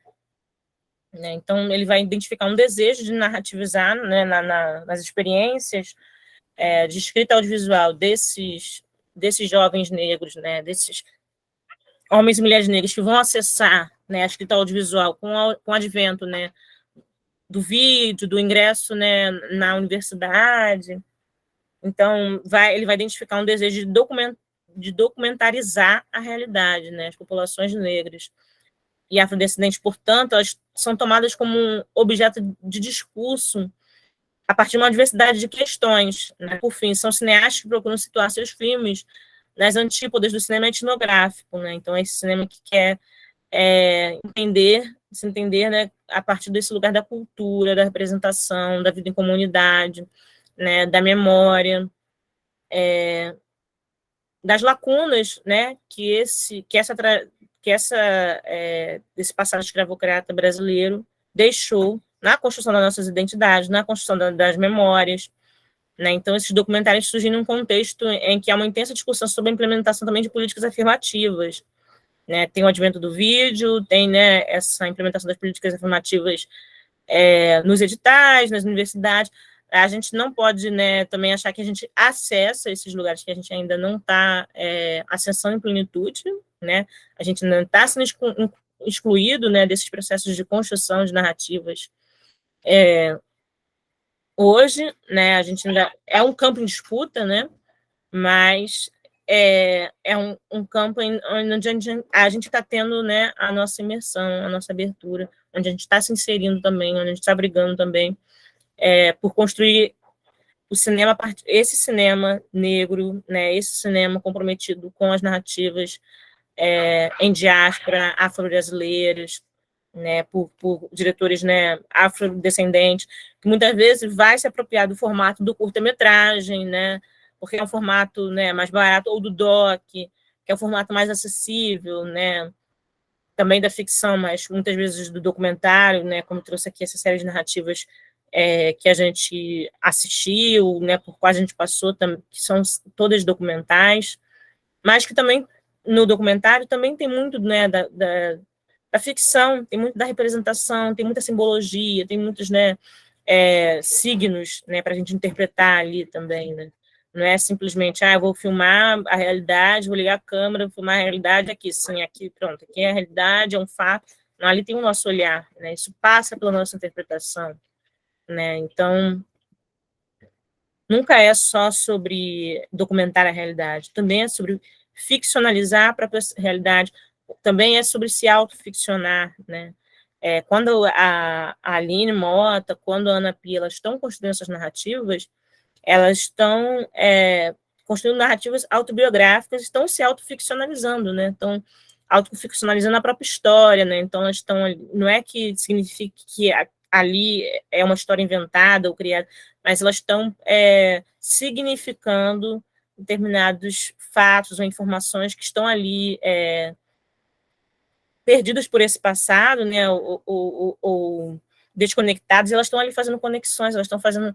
Né, então, ele vai identificar um desejo de narrativizar, né, nas experiências de escrita audiovisual desses jovens negros, né, desses homens e mulheres negras que vão acessar, né, a escrita audiovisual com o advento, né, do vídeo, do ingresso, né, na universidade. Então, ele vai identificar um desejo de documentarizar a realidade, né, as populações negras e afrodescendentes, portanto, elas são tomadas como um objeto de discurso a partir de uma diversidade de questões. Né? Por fim, são cineastas que procuram situar seus filmes nas antípodas do cinema etnográfico. Né? Então, é esse cinema que quer se entender, né, a partir desse lugar da cultura, da representação, da vida em comunidade, né, da memória, das lacunas, né, esse passado escravocrata brasileiro deixou na construção das nossas identidades, na construção das memórias. Né? Então, esses documentários surgem num contexto em que há uma intensa discussão sobre a implementação também de políticas afirmativas. Né? Tem o advento do vídeo, tem, né, essa implementação das políticas afirmativas nos editais, nas universidades. A gente não pode, né, também achar que a gente acessa esses lugares que a gente ainda não está acessando em plenitude, né? A gente não está sendo excluído, né, desses processos de construção de narrativas hoje, né, a gente ainda é um campo em disputa, né, mas é um campo onde a gente está tendo, né, a nossa imersão, a nossa abertura, onde a gente está se inserindo também, onde a gente está brigando também por construir o cinema, esse cinema negro, né, esse cinema comprometido com as narrativas em diáspora, afro-brasileiras, né, por diretores, né, afrodescendentes, que muitas vezes vai se apropriar do formato do curta-metragem, né, porque é um formato, né, mais barato, ou do doc, que é um formato mais acessível, né, também da ficção, mas muitas vezes do documentário, né, como trouxe aqui essa série de narrativas que a gente assistiu, né, por quais a gente passou, que são todas documentais, mas que também, no documentário, também tem muito, né, da ficção, tem muito da representação, tem muita simbologia, tem muitos, né, signos, né, para a gente interpretar ali também, né? Não é simplesmente, eu vou filmar a realidade, vou ligar a câmera, vou filmar a realidade aqui, sim, aqui, pronto, aqui é a realidade, é um fato, não, ali tem o nosso olhar, né? Isso passa pela nossa interpretação, né? Então, nunca é só sobre documentar a realidade, também é sobre ficcionalizar a própria realidade, também é sobre se autoficcionar, né? Quando a Aline Mota, quando a Ana Pia, elas estão construindo essas narrativas, elas estão construindo narrativas autobiográficas, estão se autoficcionalizando, né? Estão autoficcionalizando a própria história, né? Então, elas estão, não é que signifique que ali é uma história inventada ou criada, mas elas estão significando determinados fatos ou informações que estão ali perdidas por esse passado, né, ou desconectadas, elas estão ali fazendo conexões, elas estão fazendo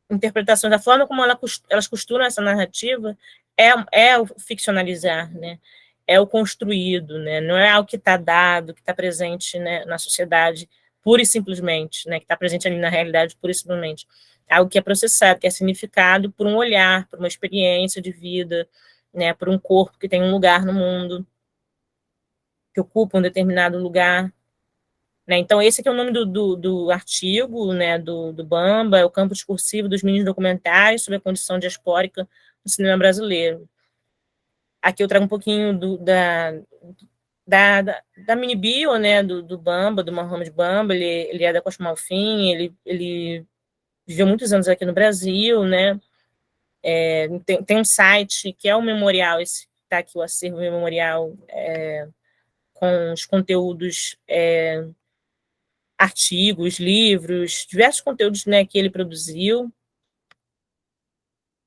interpretações, da forma como elas costuram essa narrativa, é o ficcionalizar, né, é o construído, né, não é algo que está dado, que está presente, né, na sociedade, pura e simplesmente, né, que está presente ali na realidade, pura e simplesmente. É algo que é processado, que é significado por um olhar, por uma experiência de vida, né, por um corpo que tem um lugar no mundo, que ocupa um determinado lugar, né? Então, esse aqui é o nome do artigo, né, do Bamba, é o campo discursivo dos mini documentários sobre a condição diaspórica no cinema brasileiro. Aqui eu trago um pouquinho da mini bio, né, do Bamba, do Mohamed Bamba, ele é da Costa Malfim, ele viveu muitos anos aqui no Brasil, né, tem um site que é o memorial, esse está aqui o acervo memorial, com os conteúdos, artigos, livros, diversos conteúdos, né, que ele produziu,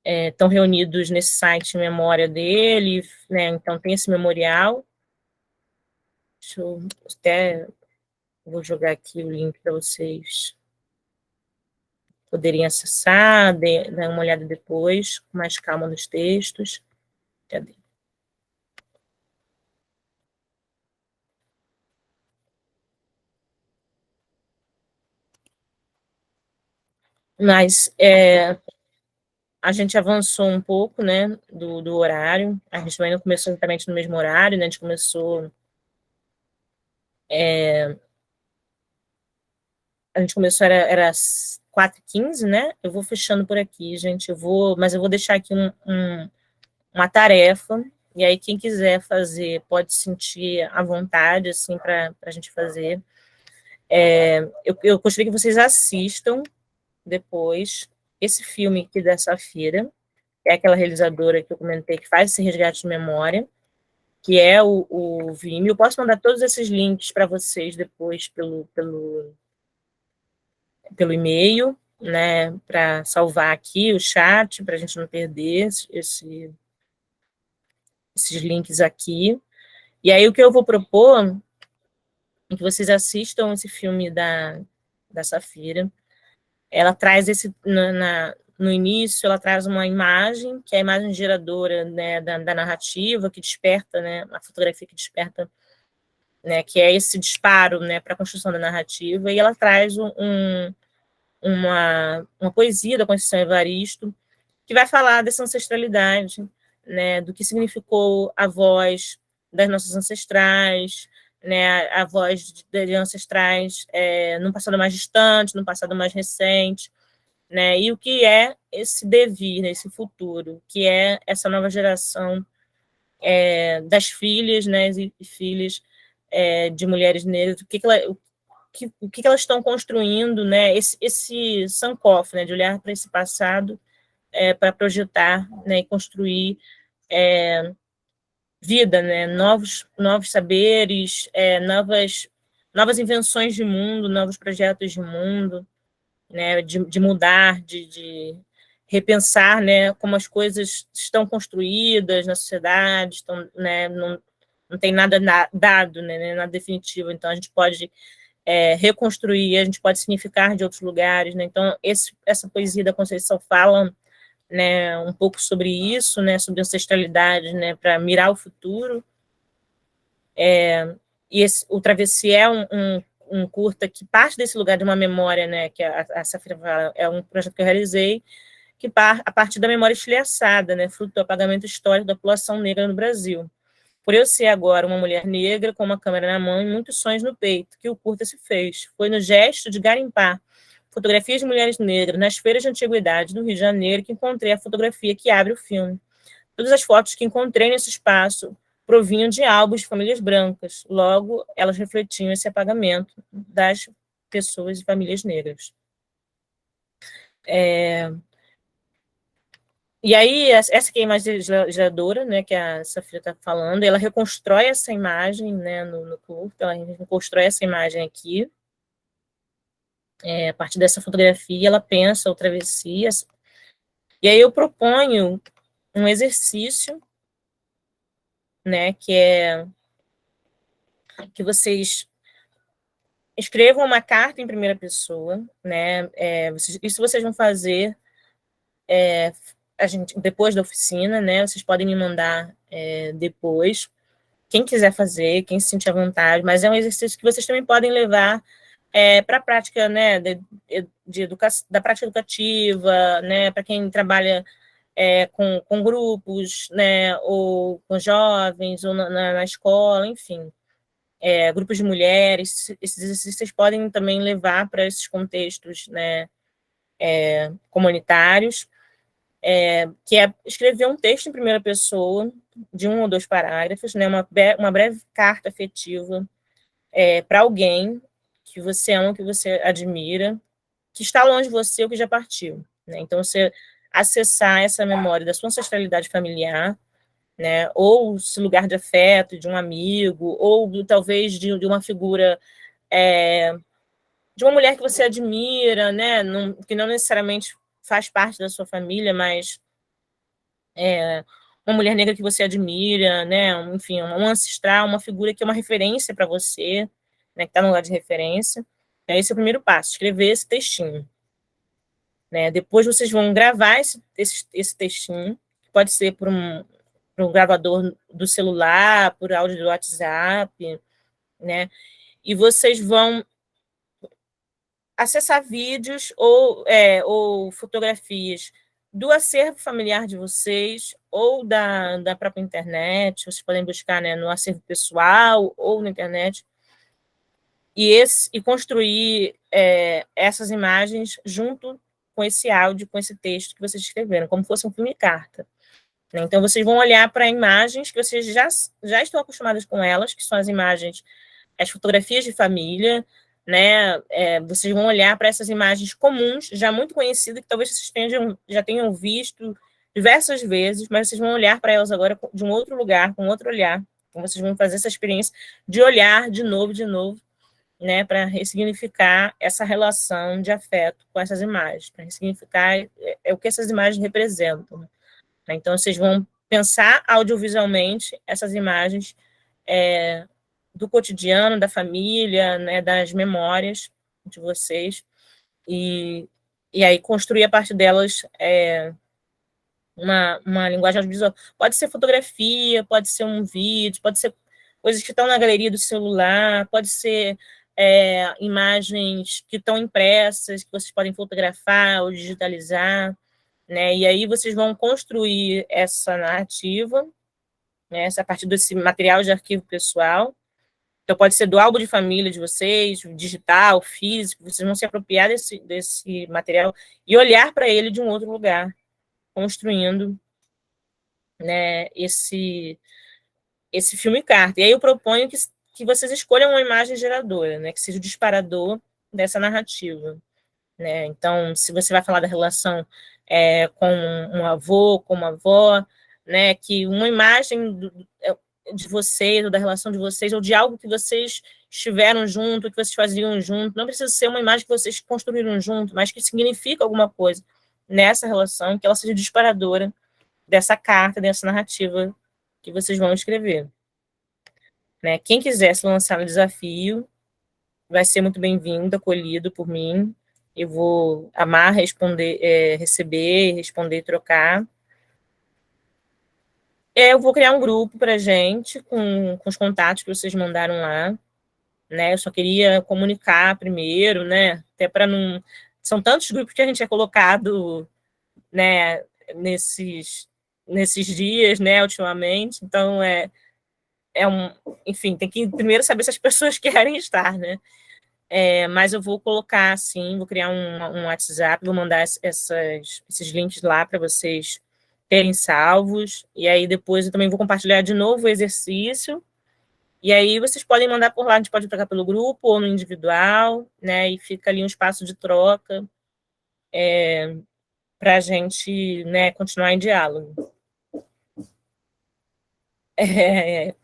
estão reunidos nesse site em memória dele, né, então tem esse memorial. Deixa eu até, vou jogar aqui o link para vocês poderem acessar, dar uma olhada depois, com mais calma nos textos. Cadê? Mas a gente avançou um pouco, né, do horário, a gente também não começou exatamente no mesmo horário, né, a gente começou era 4h15, né? Eu vou fechando por aqui, gente. Mas eu vou deixar aqui uma tarefa, e aí quem quiser fazer pode sentir à vontade, assim, para a gente fazer. Eu gostaria que vocês assistam depois esse filme aqui da Safira, que é aquela realizadora que eu comentei que faz esse resgate de memória, que é o Vimeo. Eu posso mandar todos esses links para vocês depois pelo e-mail, né, para salvar aqui o chat, para a gente não perder esses links aqui. E aí o que eu vou propor é que vocês assistam esse filme da Safira. Ela traz no início, ela traz uma imagem, que é a imagem geradora, né, da narrativa, que desperta, né, a fotografia que desperta, né, que é esse disparo, né, para a construção da narrativa, e ela traz uma poesia da Conceição Evaristo, que vai falar dessa ancestralidade, né, do que significou a voz das nossas ancestrais, né, a voz de ancestrais num passado mais distante, num passado mais recente, né? E o que é esse devir, né, esse futuro, que é essa nova geração das filhas, né, e filhas de mulheres negras, o que elas estão construindo, né, esse sankofa, né, de olhar para esse passado para projetar, né, e construir vida, né, novos saberes, novas invenções de mundo, novos projetos de mundo, né, de mudar, de repensar, né, como as coisas estão construídas na sociedade, estão, né, não tem nada dado, né, nada definitivo, então a gente pode reconstruir, a gente pode significar de outros lugares, né, então essa poesia da Conceição fala, né, um pouco sobre isso, né, sobre ancestralidade, né, para mirar o futuro. E o Travessia é um curta que parte desse lugar de uma memória, né, que a Safira fala, é um projeto que eu realizei, que a partir da memória estilhaçada, né, fruto do apagamento histórico da população negra no Brasil. Por eu ser agora uma mulher negra com uma câmera na mão e muitos sonhos no peito, que o curta se fez. Foi no gesto de garimpar fotografias de mulheres negras nas feiras de antiguidade do Rio de Janeiro que encontrei a fotografia que abre o filme. Todas as fotos que encontrei nesse espaço provinham de álbuns de famílias brancas. Logo, elas refletiam esse apagamento das pessoas e famílias negras. E aí, essa que é a imagem legisladora, né, que a Safira está falando, ela reconstrói essa imagem, né, no curto, ela reconstrói essa imagem aqui. A partir dessa fotografia, ela pensa o Travessia. E aí eu proponho um exercício, né, que é que vocês escrevam uma carta em primeira pessoa, né, isso vocês vão fazer depois da oficina, né, vocês podem me mandar depois, quem quiser fazer, quem se sentir à vontade, mas é um exercício que vocês também podem levar para a prática, né, da prática educativa, né, para quem trabalha com grupos, né, ou com jovens, ou na escola, enfim, grupos de mulheres, esses exercícios vocês podem também levar para esses contextos, né, comunitários, que é escrever um texto em primeira pessoa, de 1 ou 2 parágrafos, né, uma breve carta afetiva para alguém que você ama, que você admira, que está longe de você ou que já partiu, né? Então, você acessar essa memória da sua ancestralidade familiar, né? Ou esse lugar de afeto de um amigo, ou talvez de uma figura de uma mulher que você admira, né? Que não necessariamente faz parte da sua família, mas uma mulher negra que você admira, né? Enfim, um ancestral, uma figura que é uma referência para você, né? Que está no lugar de referência. Esse é o primeiro passo, escrever esse textinho. Né? Depois vocês vão gravar esse textinho, que pode ser por um gravador do celular, por áudio do WhatsApp, né? E vocês vão acessar vídeos ou fotografias do acervo familiar de vocês ou da própria internet. Vocês podem buscar, né, no acervo pessoal ou na internet e construir essas imagens junto com esse áudio, com esse texto que vocês escreveram, como fosse um filme carta. Então, vocês vão olhar para imagens que vocês já estão acostumados com elas, que são as imagens, as fotografias de família, né? Vocês vão olhar para essas imagens comuns, já muito conhecidas, que talvez vocês já tenham visto diversas vezes, mas vocês vão olhar para elas agora de um outro lugar, com outro olhar. Então, vocês vão fazer essa experiência de olhar de novo, né, para ressignificar essa relação de afeto com essas imagens, para ressignificar o que essas imagens representam. Né? Então, vocês vão pensar audiovisualmente essas imagens do cotidiano, da família, né, das memórias de vocês, e aí construir a partir delas uma linguagem audiovisual. Pode ser fotografia, pode ser um vídeo, pode ser coisas que estão na galeria do celular, pode ser imagens que estão impressas, que vocês podem fotografar ou digitalizar, né? E aí vocês vão construir essa narrativa, né, a partir desse material de arquivo pessoal, Então, pode ser do álbum de família de vocês, digital, físico, vocês vão se apropriar desse material e olhar para ele de um outro lugar, construindo, né, esse filme carta. E aí eu proponho que vocês escolham uma imagem geradora, né, que seja o disparador dessa narrativa. Né? Então, se você vai falar da relação com um avô, com uma avó, né, que uma imagem de vocês, ou da relação de vocês, ou de algo que vocês estiveram junto, que vocês faziam junto, não precisa ser uma imagem que vocês construíram junto, mas que significa alguma coisa nessa relação, que ela seja disparadora dessa carta, dessa narrativa que vocês vão escrever. Né? Quem quiser se lançar no desafio vai ser muito bem-vindo, acolhido por mim. Eu vou amar receber, responder e trocar. Eu vou criar um grupo para a gente, com os contatos que vocês mandaram lá. Né? Eu só queria comunicar primeiro, né? Até para não... São tantos grupos que a gente é colocado, né, nesses dias, né, ultimamente. Então, enfim, tem que primeiro saber se as pessoas querem estar, né? Mas eu vou colocar, assim, vou criar um WhatsApp, vou mandar esses links lá para vocês terem salvos, e aí depois eu também vou compartilhar de novo o exercício, e aí vocês podem mandar por lá, a gente pode trocar pelo grupo ou no individual, né, e fica ali um espaço de troca para a gente, né, continuar em diálogo.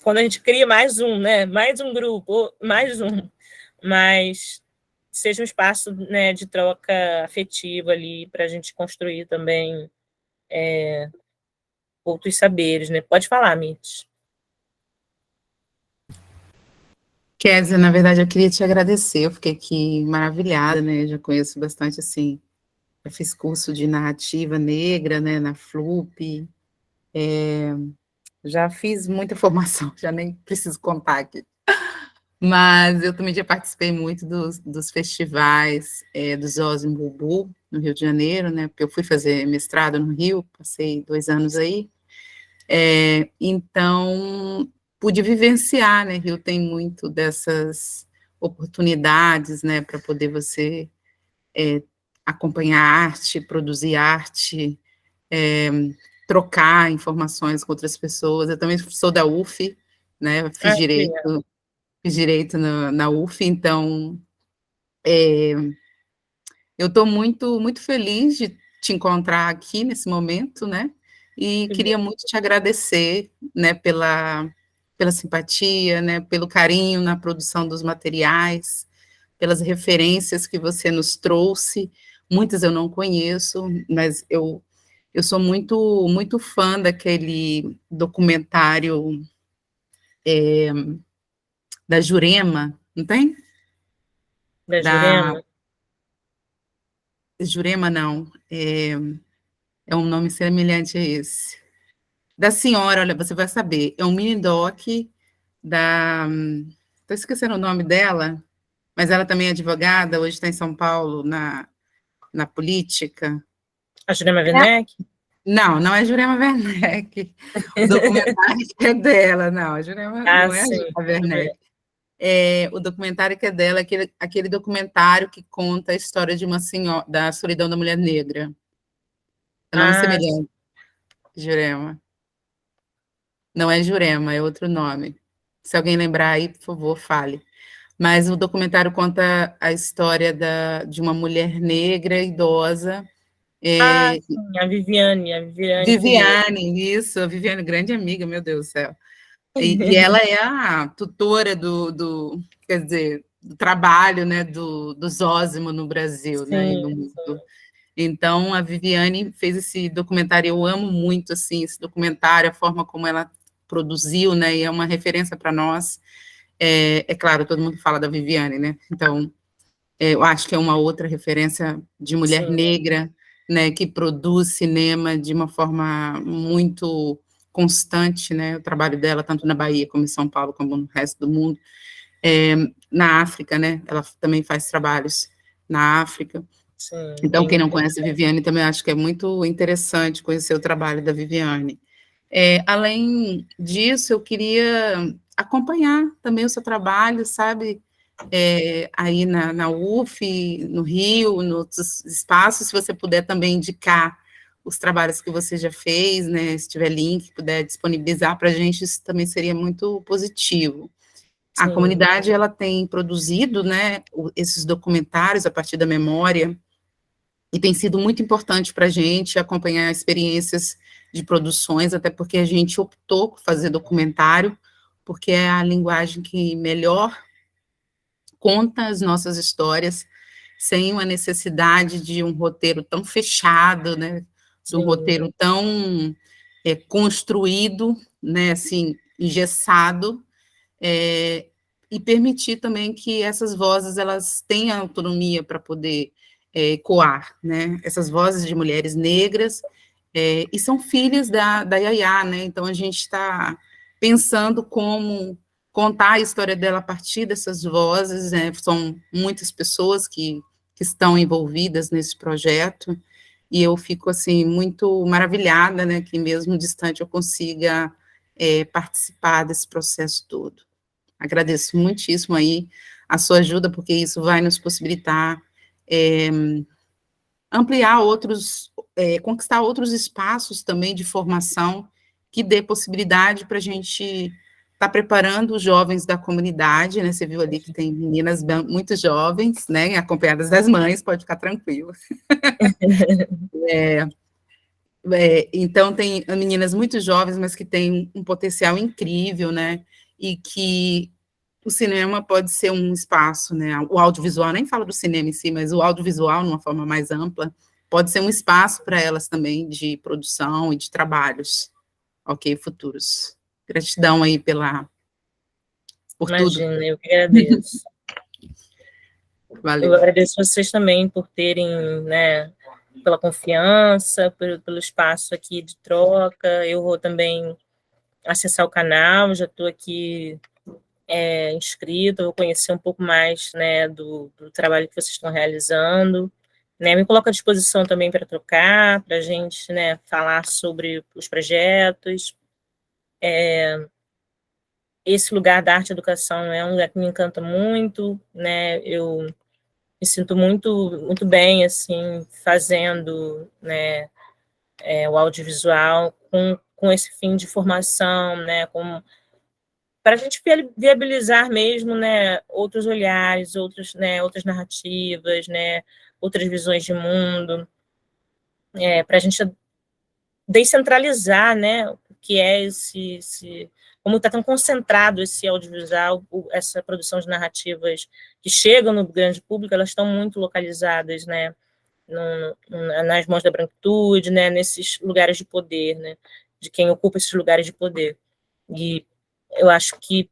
Quando a gente cria mais um grupo, mais um, mas seja um espaço, né, de troca afetiva ali, para a gente construir também outros saberes, né? Pode falar, Mitch. Kézia, na verdade, eu queria te agradecer, eu fiquei aqui maravilhada, né, já conheço bastante, assim, eu fiz curso de narrativa negra, né, na FLUP, já fiz muita formação, já nem preciso contar aqui. Mas eu também já participei muito dos festivais do Zózimo Bubu, no Rio de Janeiro, né, porque eu fui fazer mestrado no Rio, passei 2 anos aí, então pude vivenciar, né, Rio tem muito dessas oportunidades, né, para poder você acompanhar arte, produzir arte, trocar informações com outras pessoas. Eu também sou da UF, né, eu fiz direito na UF, então eu estou muito, muito feliz de te encontrar aqui nesse momento, né, e queria muito te agradecer, né, pela simpatia, né, pelo carinho na produção dos materiais, pelas referências que você nos trouxe. Muitas eu não conheço, mas eu sou muito, muito fã daquele documentário da Jurema, não tem? Da Jurema? Jurema, não. É um nome semelhante a esse. Da senhora, olha, você vai saber. É um mini-doc da... Estou esquecendo o nome dela, mas ela também é advogada, hoje está em São Paulo, na política. A Jurema Werneck? Não, não é Jurema Werneck. O documentário que é dela, não. A Jurema não é sim, a Werneck. O documentário que é dela, aquele documentário que conta a história de uma senhora, da solidão da mulher negra. É nome semelhante. Jurema. Não é Jurema, é outro nome. Se alguém lembrar aí, por favor, fale. Mas o documentário conta a história de uma mulher negra, idosa. Sim, a Viviane. Viviane, isso, a Viviane, grande amiga, meu Deus do céu. E ela é a tutora quer dizer, do trabalho, né, do Zózimo no Brasil, sim, né, e no mundo. Então, a Viviane fez esse documentário, eu amo muito, assim, esse documentário, a forma como ela produziu, né, e é uma referência para nós. É claro, todo mundo fala da Viviane, né, então, eu acho que é uma outra referência de mulher negra, né, que produz cinema de uma forma muito constante, né, o trabalho dela, tanto na Bahia como em São Paulo, como no resto do mundo. Na África, né, ela também faz trabalhos na África. Sim, então, quem não conhece a Viviane, também acho que é muito interessante conhecer o trabalho da Viviane. Além disso, eu queria acompanhar também o seu trabalho, sabe? Aí na UF, no Rio, nos outros espaços, se você puder também indicar os trabalhos que você já fez, né? Se tiver link, puder disponibilizar para a gente, isso também seria muito positivo. A Sim. comunidade, ela tem produzido, né, esses documentários a partir da memória, e tem sido muito importante para a gente acompanhar experiências de produções, até porque a gente optou por fazer documentário, porque é a linguagem que melhor conta as nossas histórias, sem uma necessidade de um roteiro tão fechado, né, de um roteiro tão construído, né, assim, engessado, e permitir também que essas vozes, elas tenham autonomia para poder ecoar, né, essas vozes de mulheres negras, e são filhas da Yaya, né, então a gente está pensando como contar a história dela a partir dessas vozes, né, são muitas pessoas que estão envolvidas nesse projeto, e eu fico, assim, muito maravilhada, né, que mesmo distante eu consiga participar desse processo todo. Agradeço muitíssimo aí a sua ajuda, porque isso vai nos possibilitar ampliar outros, conquistar outros espaços também de formação que dê possibilidade para a gente estar preparando os jovens da comunidade, né? Você viu ali que tem meninas muito jovens, né? Acompanhadas das mães, pode ficar tranquilo. Então, tem meninas muito jovens, mas que têm um potencial incrível, né? E que o cinema pode ser um espaço, né? O audiovisual, nem falo do cinema em si, mas o audiovisual, de uma forma mais ampla, pode ser um espaço para elas também de produção e de trabalhos, ok, futuros. Gratidão aí por tudo. Imagina, eu que agradeço. Valeu. Eu agradeço vocês também por terem, né, pela confiança, pelo espaço aqui de troca. Eu vou também acessar o canal, já estou aqui inscrito, vou conhecer um pouco mais, né, do trabalho que vocês estão realizando, né, me coloco à disposição também para trocar, para a gente, né, falar sobre os projetos. Esse lugar da arte e educação é um lugar que me encanta muito, né, eu me sinto muito bem, assim, fazendo, né, o audiovisual com esse fim de formação, né, para a gente viabilizar mesmo, né, outros olhares, outras narrativas, né, outras visões de mundo, para a gente descentralizar, né, o que é como está tão concentrado esse audiovisual, essa produção de narrativas que chegam no grande público, elas estão muito localizadas, né, nas mãos da branquitude, né, nesses lugares de poder, né, de quem ocupa esses lugares de poder. E eu acho que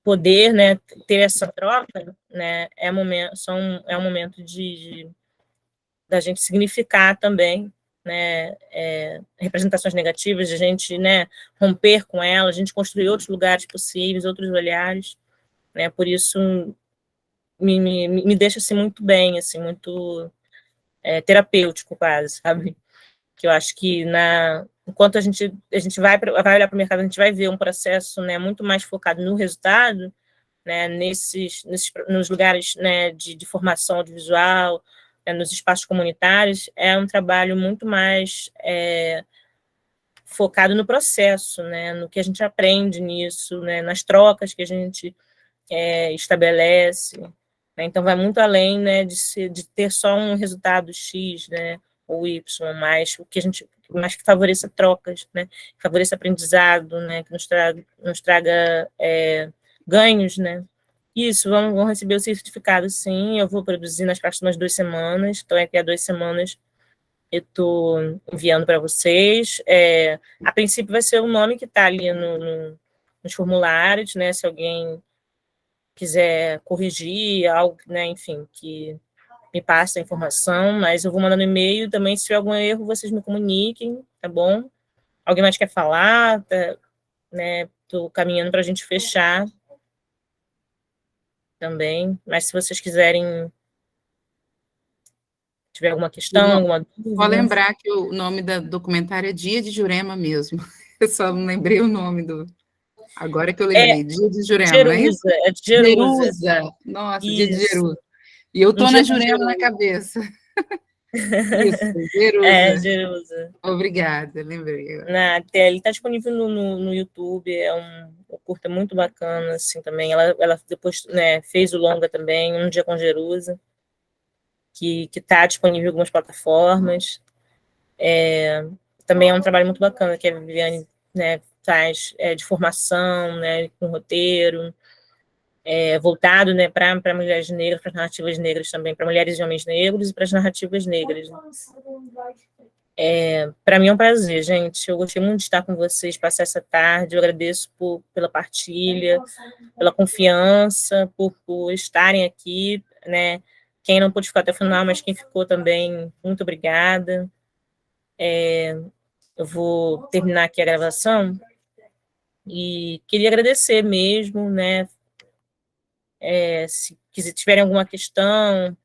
poder, né, ter essa troca, né, é um momento da gente significar também, né, representações negativas, de a gente, né, romper com elas, a gente construir outros lugares possíveis, outros olhares, né, por isso me deixa, assim, muito bem, assim, muito terapêutico quase, sabe, que eu acho que enquanto a gente vai olhar para o mercado, a gente vai ver um processo, né, muito mais focado no resultado, né, nos lugares, né, de formação audiovisual, né, nos espaços comunitários, é um trabalho muito mais focado no processo, né, no que a gente aprende nisso, né, nas trocas que a gente estabelece, né, então vai muito além, né, de ter só um resultado X, né, ou Y, mas o que a gente mais que favoreça trocas, né, que favoreça aprendizado, né, que nos traga ganhos, né. Isso, vão receber o certificado, sim, eu vou produzir nas próximas 2 semanas, então daqui a 2 semanas eu estou enviando para vocês. A princípio vai ser o nome que está ali nos formulários, né, se alguém quiser corrigir algo, né, enfim, que me passe a informação, mas eu vou mandar no e-mail também, se tiver algum erro, vocês me comuniquem, tá bom? Alguém mais quer falar, né, estou caminhando para a gente fechar também, mas se vocês quiserem, tiver alguma questão, alguma dúvida... Vou lembrar que o nome do documentário é Dia de Jurema mesmo, eu só não lembrei o nome do... Agora que eu lembrei, dia de Jurema, não é isso? Jerusa, é de Jerusa. Jerusa, nossa, dia de Isso. Jerusa. E eu tô Um na dia com Jurema na Jerusa. cabeça. Isso, Jerusa. É, Jerusa. Obrigada, lembrei. Ele está disponível no YouTube, é um curta muito bacana, assim, também. Ela depois, né, fez o longa também, Um Dia com Jerusa, que está disponível em algumas plataformas. Também é um trabalho muito bacana que a Viviane, né, faz de formação, né, com roteiro, voltado, né, para mulheres negras, para narrativas negras também, para mulheres e homens negros e para as narrativas negras. Para mim é um prazer, gente. Eu gostei muito de estar com vocês, passar essa tarde. Eu agradeço pela partilha, pela confiança, por estarem aqui, né? Quem não pôde ficar até o final, mas quem ficou também, muito obrigada. Eu vou terminar aqui a gravação e queria agradecer mesmo, né? Se tiverem alguma questão,